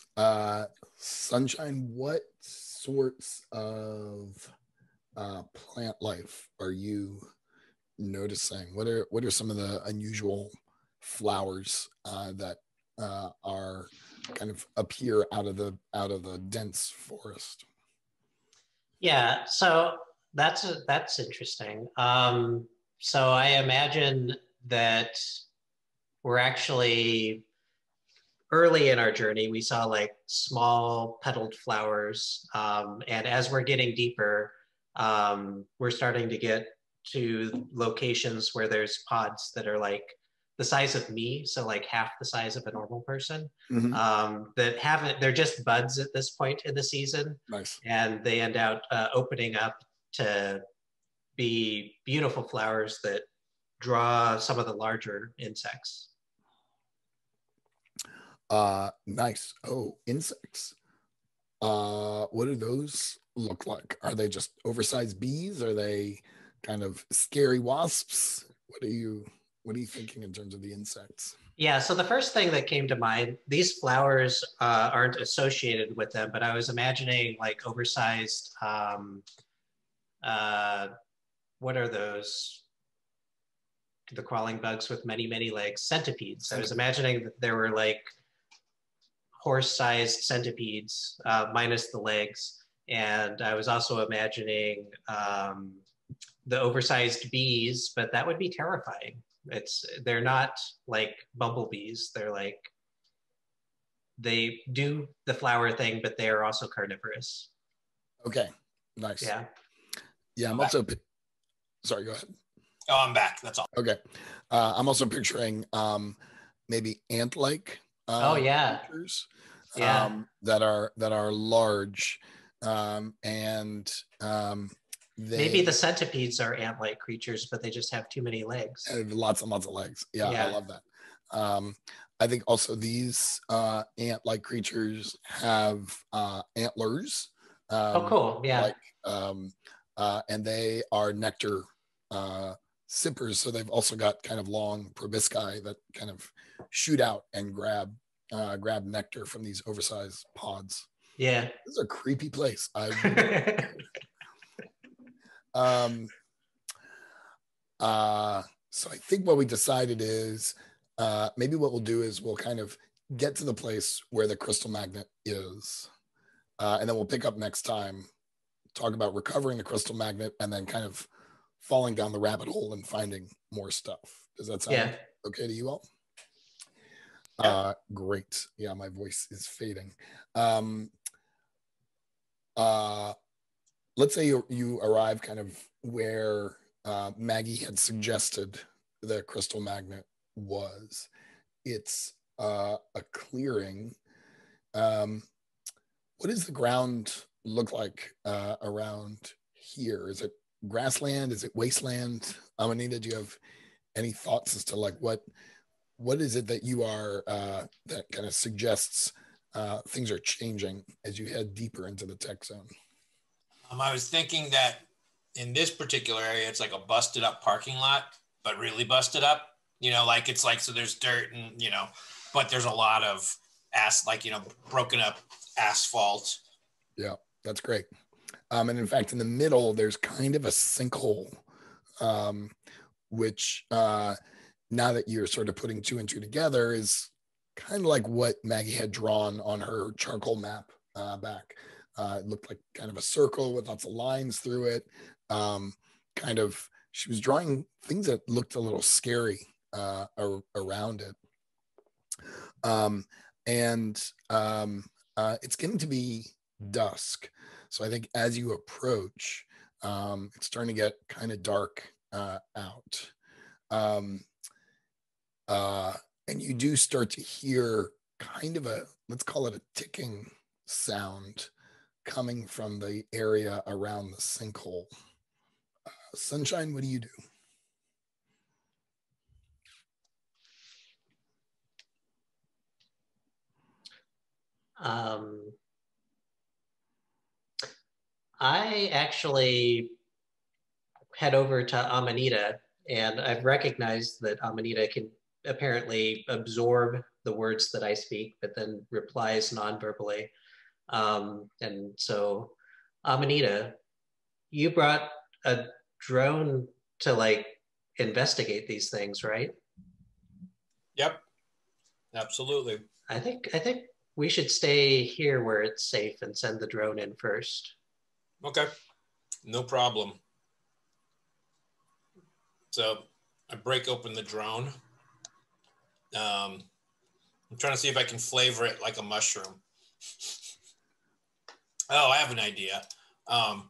sunshine, what sorts of plant life are you noticing? What are some of the unusual flowers that are kind of appear out of the dense forest? Yeah, so that's interesting. So I imagine that we're actually early in our journey. We saw like small petaled flowers, and as we're getting deeper, we're starting to get to locations where there's pods that are like the size of me, so like half the size of a normal person. Mm-hmm. They're just buds at this point in the season. Nice. And they end out opening up to be beautiful flowers that draw some of the larger insects. Nice. Oh, insects. What do those look like? Are they just oversized bees? Are they kind of scary wasps? What are you thinking in terms of the insects? Yeah, so the first thing that came to mind, these flowers aren't associated with them, but I was imagining like oversized, uh, what are those? The crawling bugs with many, many legs, centipedes. I was imagining that there were like horse-sized centipedes, minus the legs. And I was also imagining the oversized bees, but that would be terrifying. They're not like bumblebees. They're like, they do the flower thing, but they are also carnivorous. Okay, nice. Yeah. Yeah, I'm also. Sorry, go ahead. Oh, I'm back. That's all. Okay, I'm also picturing maybe ant-like. Oh yeah. Creatures, Yeah. that are large, and Maybe the centipedes are ant-like creatures, but they just have too many legs. And lots and lots of legs. Yeah, Yeah. I love that. I think also these ant-like creatures have antlers. Oh, cool. Yeah. And they are nectar sippers. So they've also got kind of long proboscis that kind of shoot out and grab nectar from these oversized pods. Yeah. This is a creepy place. So I think what we decided is maybe what we'll do is we'll kind of get to the place where the crystal magnet is, and then we'll pick up next time, talk about recovering the crystal magnet, and then kind of falling down the rabbit hole and finding more stuff. Does that sound okay to you all? Great. Yeah, my voice is fading. Let's say you arrive kind of where Maggie had suggested the crystal magnet was. It's a clearing. What does the ground look like around here? Is it grassland? Is it wasteland? Anita, do you have any thoughts as to like what is it that you are that kind of suggests things are changing as you head deeper into the tech zone? I was thinking that in this particular area, it's like a busted up parking lot, but really busted up, like it's like, so there's dirt and, but there's a lot of broken up asphalt. Yeah, that's great. And in fact, in the middle, there's kind of a sinkhole, which now that you're sort of putting two and two together is kind of like what Maggie had drawn on her charcoal map back. It looked like kind of a circle with lots of lines through it. She was drawing things that looked a little scary around it. It's getting to be dusk. So I think as you approach, it's starting to get kind of dark out. And you do start to hear kind of let's call it a ticking sound coming from the area around the sinkhole. Sunshine, what do you do? I actually head over to Amanita, and I've recognized that Amanita can apparently absorb the words that I speak, but then replies non-verbally. And so, Amanita, you brought a drone to like investigate these things, right? Yep, absolutely. I think we should stay here where it's safe and send the drone in first. Okay, no problem. So I break open the drone. I'm trying to see if I can flavor it like a mushroom. Oh, I have an idea. I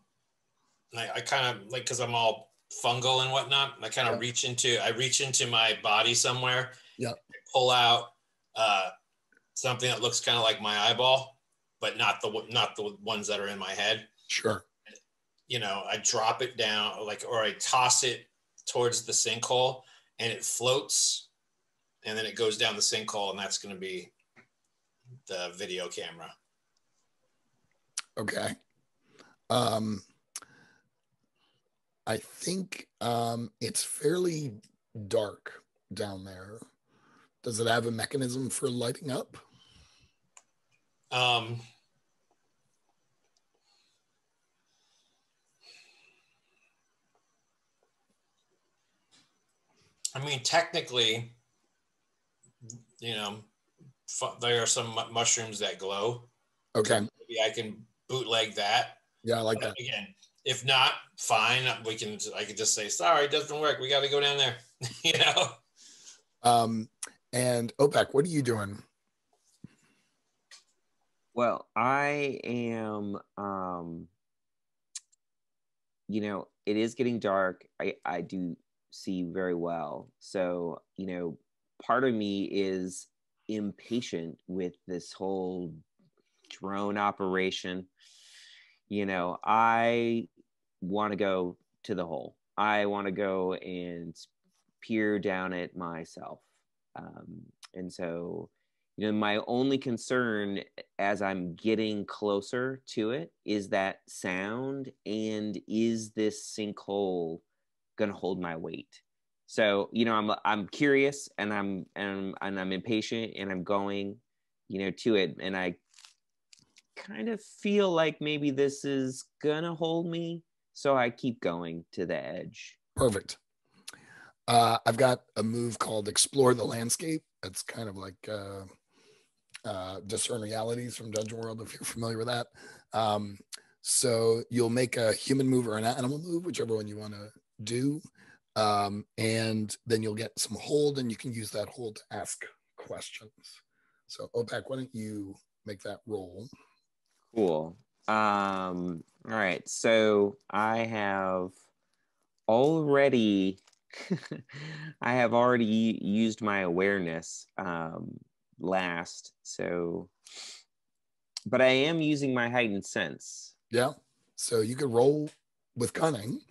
kind of like, because I'm all fungal and whatnot, I kind of reach into my body somewhere. Yeah. Pull out something that looks kind of like my eyeball, but not the ones that are in my head. Sure. I drop it down, or I toss it towards the sinkhole, and it floats, and then it goes down the sinkhole, and that's going to be the video camera. Okay. I think it's fairly dark down there. Does it have a mechanism for lighting up? I mean, technically, you know, there are some mushrooms that glow. Okay. So maybe I can bootleg that. Yeah, I like But that. again, if not, fine. I could just say, sorry, it doesn't work. We got to go down there. You know? And OPEC, what are you doing? Well, I am, it is getting dark. I do see very well. So, part of me is impatient with this whole drone operation. I want to go to the hole. I want to go and peer down it myself. And so, my only concern as I'm getting closer to it is that sound, and is this sinkhole going to hold my weight? So, I'm curious, and I'm impatient, and I'm going, to it, and I kind of feel like maybe this is gonna hold me, so I keep going to the edge. Perfect. I've got a move called Explore the Landscape. It's kind of like Discern Realities from Dungeon World, if you're familiar with that. So you'll make a human move or an animal move, whichever one you want to do. And then you'll get some hold, and you can use that hold to ask questions. So OPEC, why don't you make that roll? Cool. All right. So I have already used my awareness last. So, but I am using my heightened sense. Yeah. So you could roll with cunning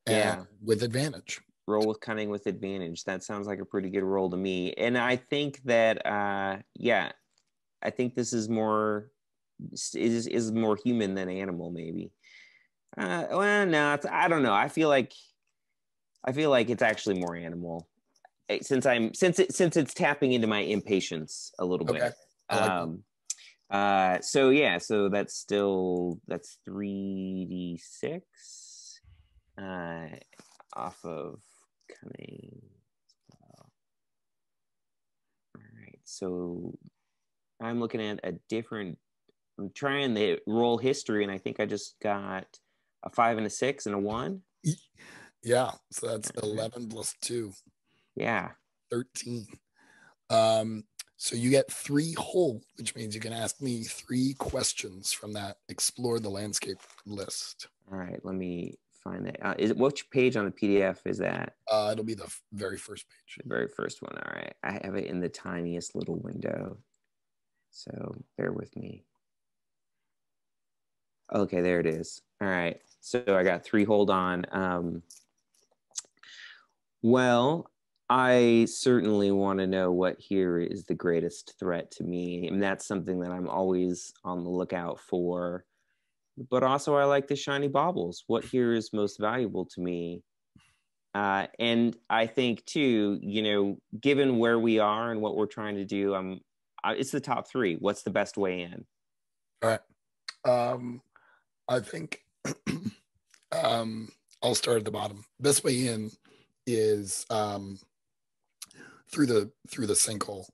and with advantage. Roll with cunning with advantage. That sounds like a pretty good roll to me. And I think that, I think this is more more human than animal, maybe. Well, no, I don't know. I feel like it's actually more animal, since it's tapping into my impatience a little bit. I like that. So that's 3d6 off of cunning. All right, so I'm looking at I'm trying the roll history, and I think I just got a 5 and a 6 and a 1. Yeah, so that's 11 plus 2. Yeah. 13. So you get 3 whole, which means you can ask me 3 questions from that Explore the Landscape list. All right, let me find that. Which page on the PDF is that? It'll be the very first page. The very first one. All right. I have it in the tiniest little window, so bear with me. Okay, there it is. All right. So I got 3 hold on. Well, I certainly want to know what here is the greatest threat to me. And that's something that I'm always on the lookout for. But also, I like the shiny baubles. What here is most valuable to me? And I think, too, given where we are and what we're trying to do, it's the top 3. What's the best way in? All right. I think I'll start at the bottom. Best way in is through the sinkhole.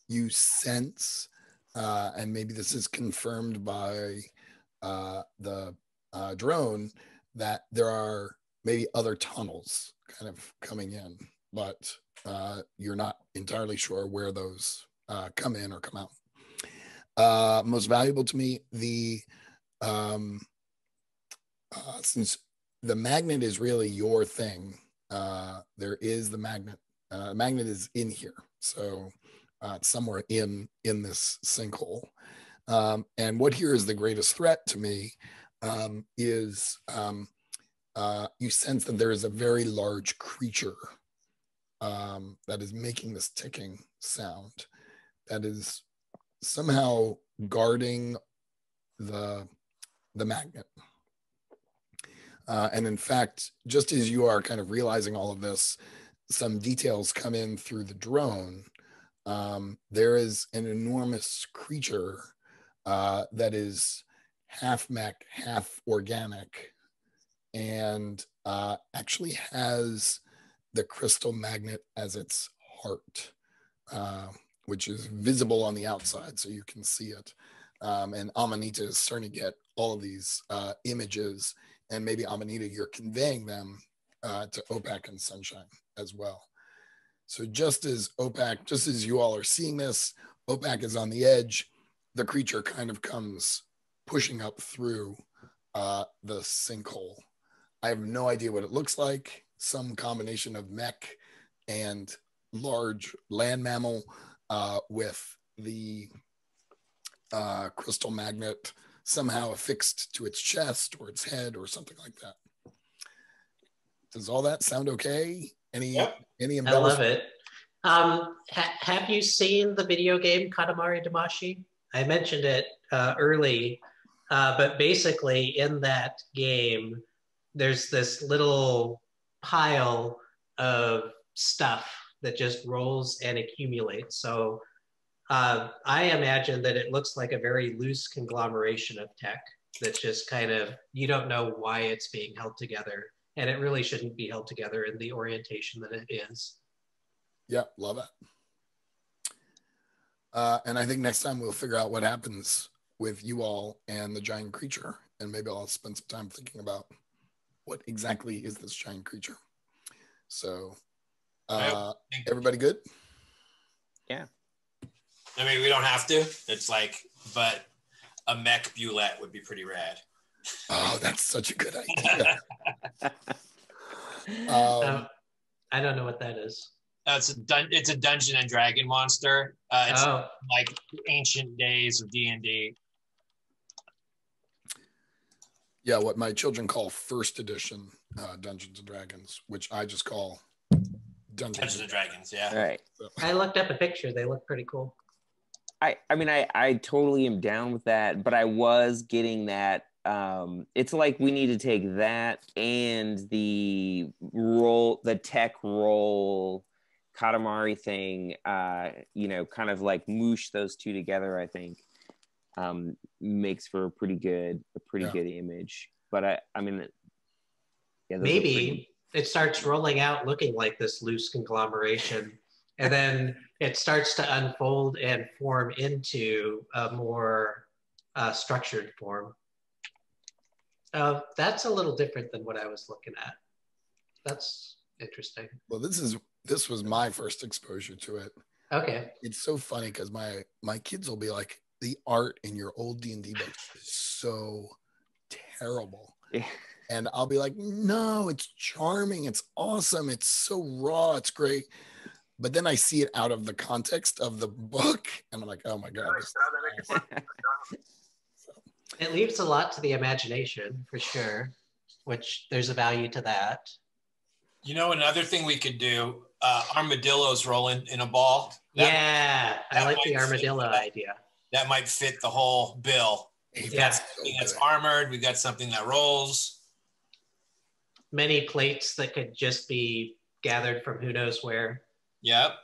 You sense, and maybe this is confirmed by the drone, that there are maybe other tunnels kind of coming in, but you're not entirely sure where those come in or come out. Most valuable to me, since the magnet is really your thing, there is the magnet. Magnet is in here, so it's somewhere in this sinkhole. And what here is the greatest threat to me is you sense that there is a very large creature that is making this ticking sound, that is somehow guarding the the magnet. And in fact, just as you are kind of realizing all of this, some details come in through the drone. There is an enormous creature that is half mech, half organic, and actually has the crystal magnet as its heart, which is visible on the outside, so you can see it. And Amanita is starting to get all of these images, and maybe Amanita, you're conveying them to OPAC and Sunshine as well. So just as you all are seeing this, OPAC is on the edge. The creature kind of comes pushing up through the sinkhole. I have no idea what it looks like. Some combination of mech and large land mammal with the crystal magnet somehow affixed to its chest or its head or something like that. Does all that sound okay? Any embellishment? I love it. Have you seen the video game Katamari Damacy? I mentioned it early, but basically in that game, there's this little pile of stuff that just rolls and accumulates. So I imagine that it looks like a very loose conglomeration of tech that's just kind of, you don't know why it's being held together. And it really shouldn't be held together in the orientation that it is. Yeah, love it. And I think next time we'll figure out what happens with you all and the giant creature. And maybe I'll spend some time thinking about what exactly is this giant creature. So, everybody good? Yeah. I mean, we don't have to. It's like, but a mech bulette would be pretty rad. Oh, that's such a good idea. I don't know what that is. It's a Dungeon and Dragon monster. It's like ancient days of D&D. Yeah, what my children call first edition Dungeons and Dragons, which I just call Dungeons and Dragons. Yeah. All right. So. I looked up a picture. They look pretty cool. I mean, I totally am down with that, but I was getting that. It's like we need to take that and the tech roll Katamari thing, kind of like moosh those two together, I think, makes for a pretty good image. But I mean, yeah, maybe it starts rolling out looking like this loose conglomeration, and then it starts to unfold and form into a more structured form. That's a little different than what I was looking at. That's interesting. Well, this was my first exposure to it. Okay. It's so funny because my kids will be like, the art in your old D&D books is so terrible. Yeah. And I'll be like, no, it's charming. It's awesome. It's so raw. It's great. But then I see it out of the context of the book and I'm like, oh my God. It leaves a lot to the imagination for sure, which there's a value to that. You know, another thing we could do, armadillos rolling in a ball. I like the armadillo idea. That might fit the whole bill. We've got something that's armored. We've got something that rolls. Many plates that could just be gathered from who knows where. Yep.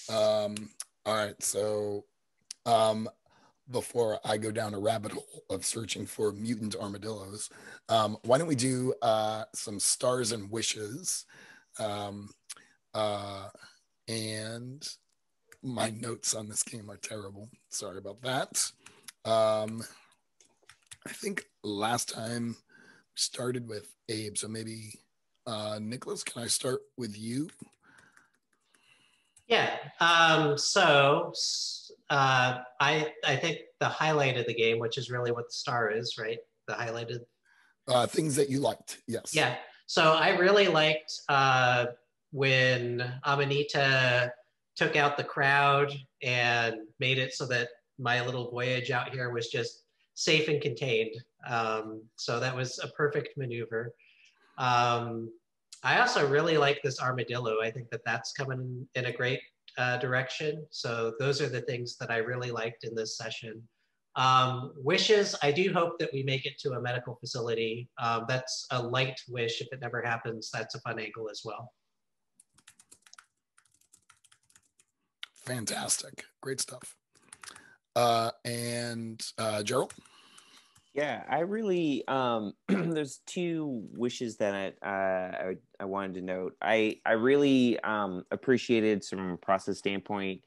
All right. So before I go down a rabbit hole of searching for mutant armadillos, why don't we do some stars and wishes? And my notes on this game are terrible. Sorry about that. I think last time we started with Abe, so maybe Nicholas, can I start with you? Yeah. I think the highlight of the game, which is really what the star is, right? The highlighted things that you liked. Yes. Yeah. So I really liked when Amanita took out the crowd and made it so that my little voyage out here was just safe and contained. So that was a perfect maneuver. I also really like this armadillo. I think that that's coming in a great direction. So those are the things that I really liked in this session. Wishes, I do hope that we make it to a medical facility. That's a light wish. If it never happens, that's a fun angle as well. Fantastic. Great stuff. And Gerald? Yeah, I really there's two wishes that I wanted to note. I really appreciated from a process standpoint,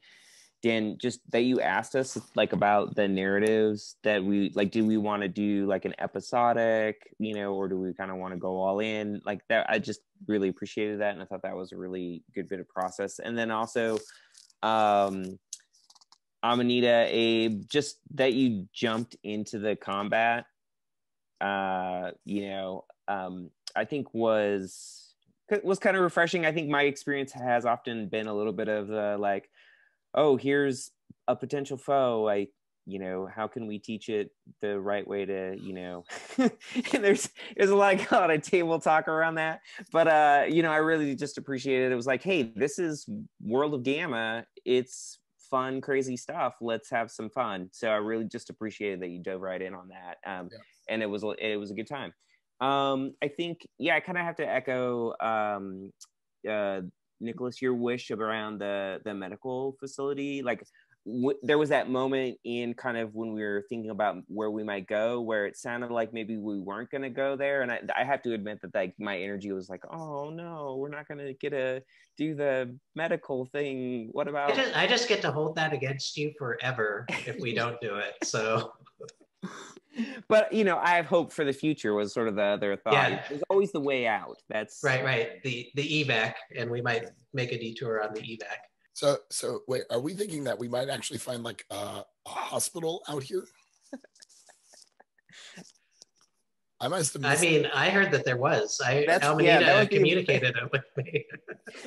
Dan, just that you asked us like about the narratives that we like. Do we want to do like an episodic, or do we kind of want to go all in like that? I just really appreciated that, and I thought that was a really good bit of process. And then also, Amanita, Abe, just that you jumped into the combat, I think was kind of refreshing. I think my experience has often been a little bit of like, oh, here's a potential foe. How can we teach it the right way to, and there's a lot of table talk around that. But, I really just appreciated it. It was like, hey, this is World of Gamma. It's fun, crazy stuff. Let's have some fun. So I really just appreciated that you dove right in on that. And it was a good time. I think, I kind of have to echo Nicholas, your wish around the medical facility. Like there was that moment in kind of when we were thinking about where we might go, where it sounded like maybe we weren't going to go there. And I have to admit that like my energy was like, oh no, we're not going to get to do the medical thing. What about? I just get to hold that against you forever if we don't do it. So. But I have hope for the future was sort of the other thought. Yeah. There's always the way out. That's right. The evac, and we might make a detour on the evac. So wait, are we thinking that we might actually find like a hospital out here? I must have missed I heard that there was. Amanita communicated it with me.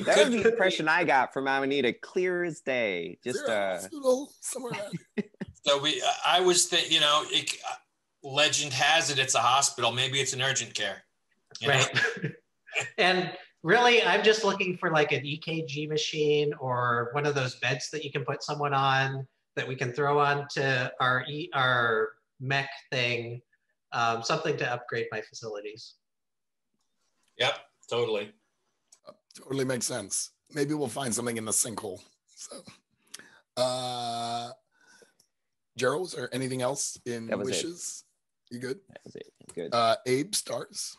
That was the impression I got from Amanita, clear as day. Just a hospital somewhere out here. So I was thinking, legend has it it's a hospital. Maybe it's an urgent care. Right. And really, I'm just looking for like an EKG machine or one of those beds that you can put someone on that we can throw onto our mech thing, something to upgrade my facilities. Yep, totally. Totally makes sense. Maybe we'll find something in the sinkhole. So, Gerald, is there anything else in wishes? You good? That was it. Good. Abe, stars?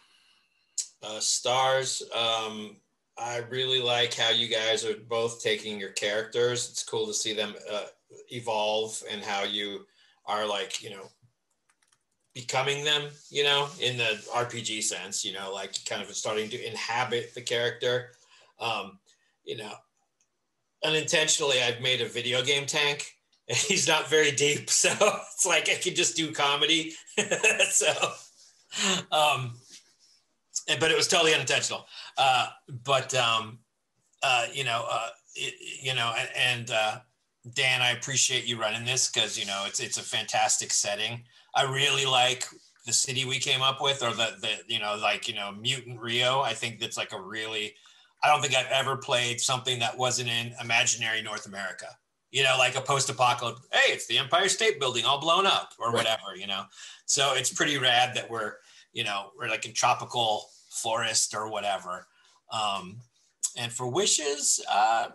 Stars. I really like how you guys are both taking your characters. It's cool to see them evolve and how you are like, becoming them, in the RPG sense, like kind of starting to inhabit the character. Unintentionally, I've made a video game tank. He's not very deep, so it's like I could just do comedy. But it was totally unintentional. Dan, I appreciate you running this because it's a fantastic setting. I really like the city we came up with, or the Mutant Rio. I think that's like I don't think I've ever played something that wasn't in imaginary North America. Like a post-apocalypse, hey, it's the Empire State Building all blown up or whatever, So it's pretty rad that we're like in tropical forest or whatever. And for wishes, I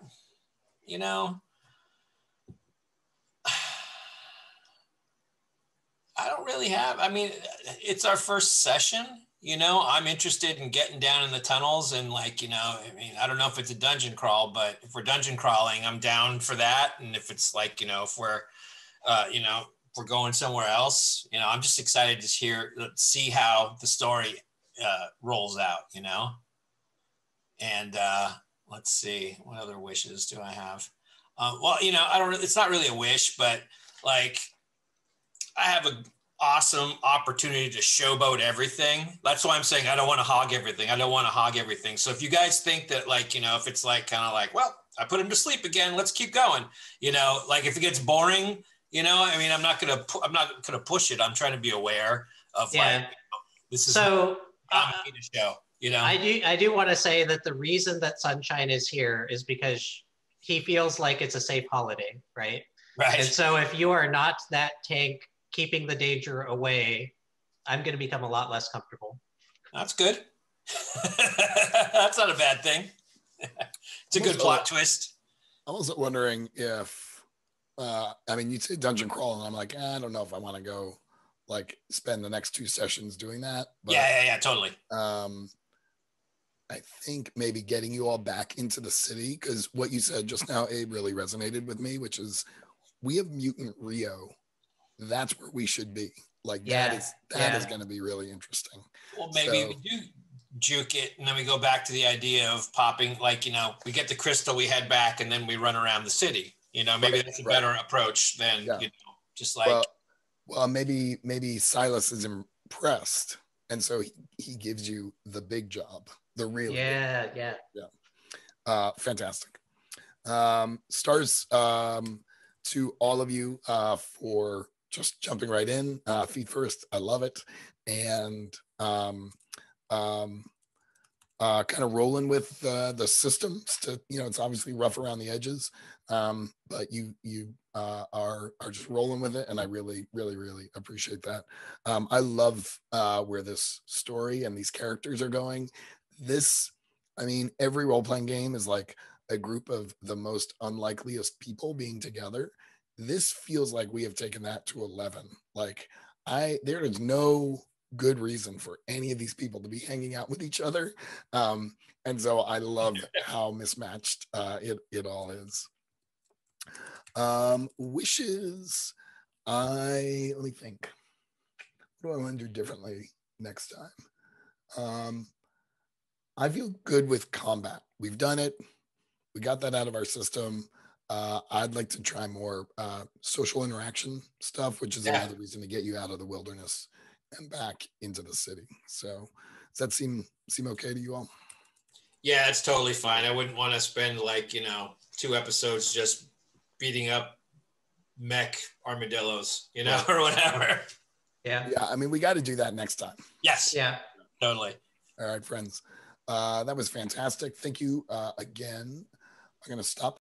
don't really have, it's our first session. I'm interested in getting down in the tunnels and I don't know if it's a dungeon crawl, but if we're dungeon crawling, I'm down for that. And if it's like, if we're, if we're going somewhere else, I'm just excited to see how the story rolls out, and let's see, what other wishes do I have? It's not really a wish, but like I have an awesome opportunity to showboat everything. That's why I'm saying I don't want to hog everything. So if you guys think that if it's like kind of like, well, I put him to sleep again, let's keep going. Like if it gets boring, I'm not gonna push it. I'm trying to be aware of this is so a show. I do want to say that the reason that Sunshine is here is because he feels like it's a safe holiday, right? Right. And so if you are not that tank keeping the danger away, I'm going to become a lot less comfortable. That's good. That's not a bad thing. It's a good plot twist. I'm also wondering if, I mean, you'd say dungeon crawl, and I'm like, I don't know if I want to go like spend the next 2 sessions doing that. But, yeah, totally. I think maybe getting you all back into the city, because what you said just now, it really resonated with me, which is we have Mutant Rio. That's where we should be. Like that is going to be really interesting. Well, maybe we do juke it, and then we go back to the idea of popping, like, you know, we get the crystal, we head back, and then we run around the city. You know, maybe that's a better approach than, you know, just like. Well, maybe Silas is impressed, and so he gives you the big job, the real. Yeah. Fantastic. Stars to all of you for just jumping right in. Feet first, I love it, and kind of rolling with the systems. To, you know, it's obviously rough around the edges, but you are just rolling with it, and I really appreciate that. I love where this story and these characters are going. This, I mean, every role-playing game is like a group of the most unlikeliest people being together. This feels like we have taken that to 11. Like there is no good reason for any of these people to be hanging out with each other. And so I love how mismatched it all is. Wishes. Let me think. What do I want to do differently next time? I feel good with combat. We've done it. We got that out of our system. I'd like to try more social interaction stuff, which is another reason to get you out of the wilderness and back into the city. So does that seem okay to you all? Yeah, it's totally fine. I wouldn't want to spend, like, you know, 2 episodes just beating up mech armadillos, you know, or whatever. Yeah. I mean, we got to do that next time. Yes. Yeah. Totally. All right, friends. That was fantastic. Thank you again. I'm going to stop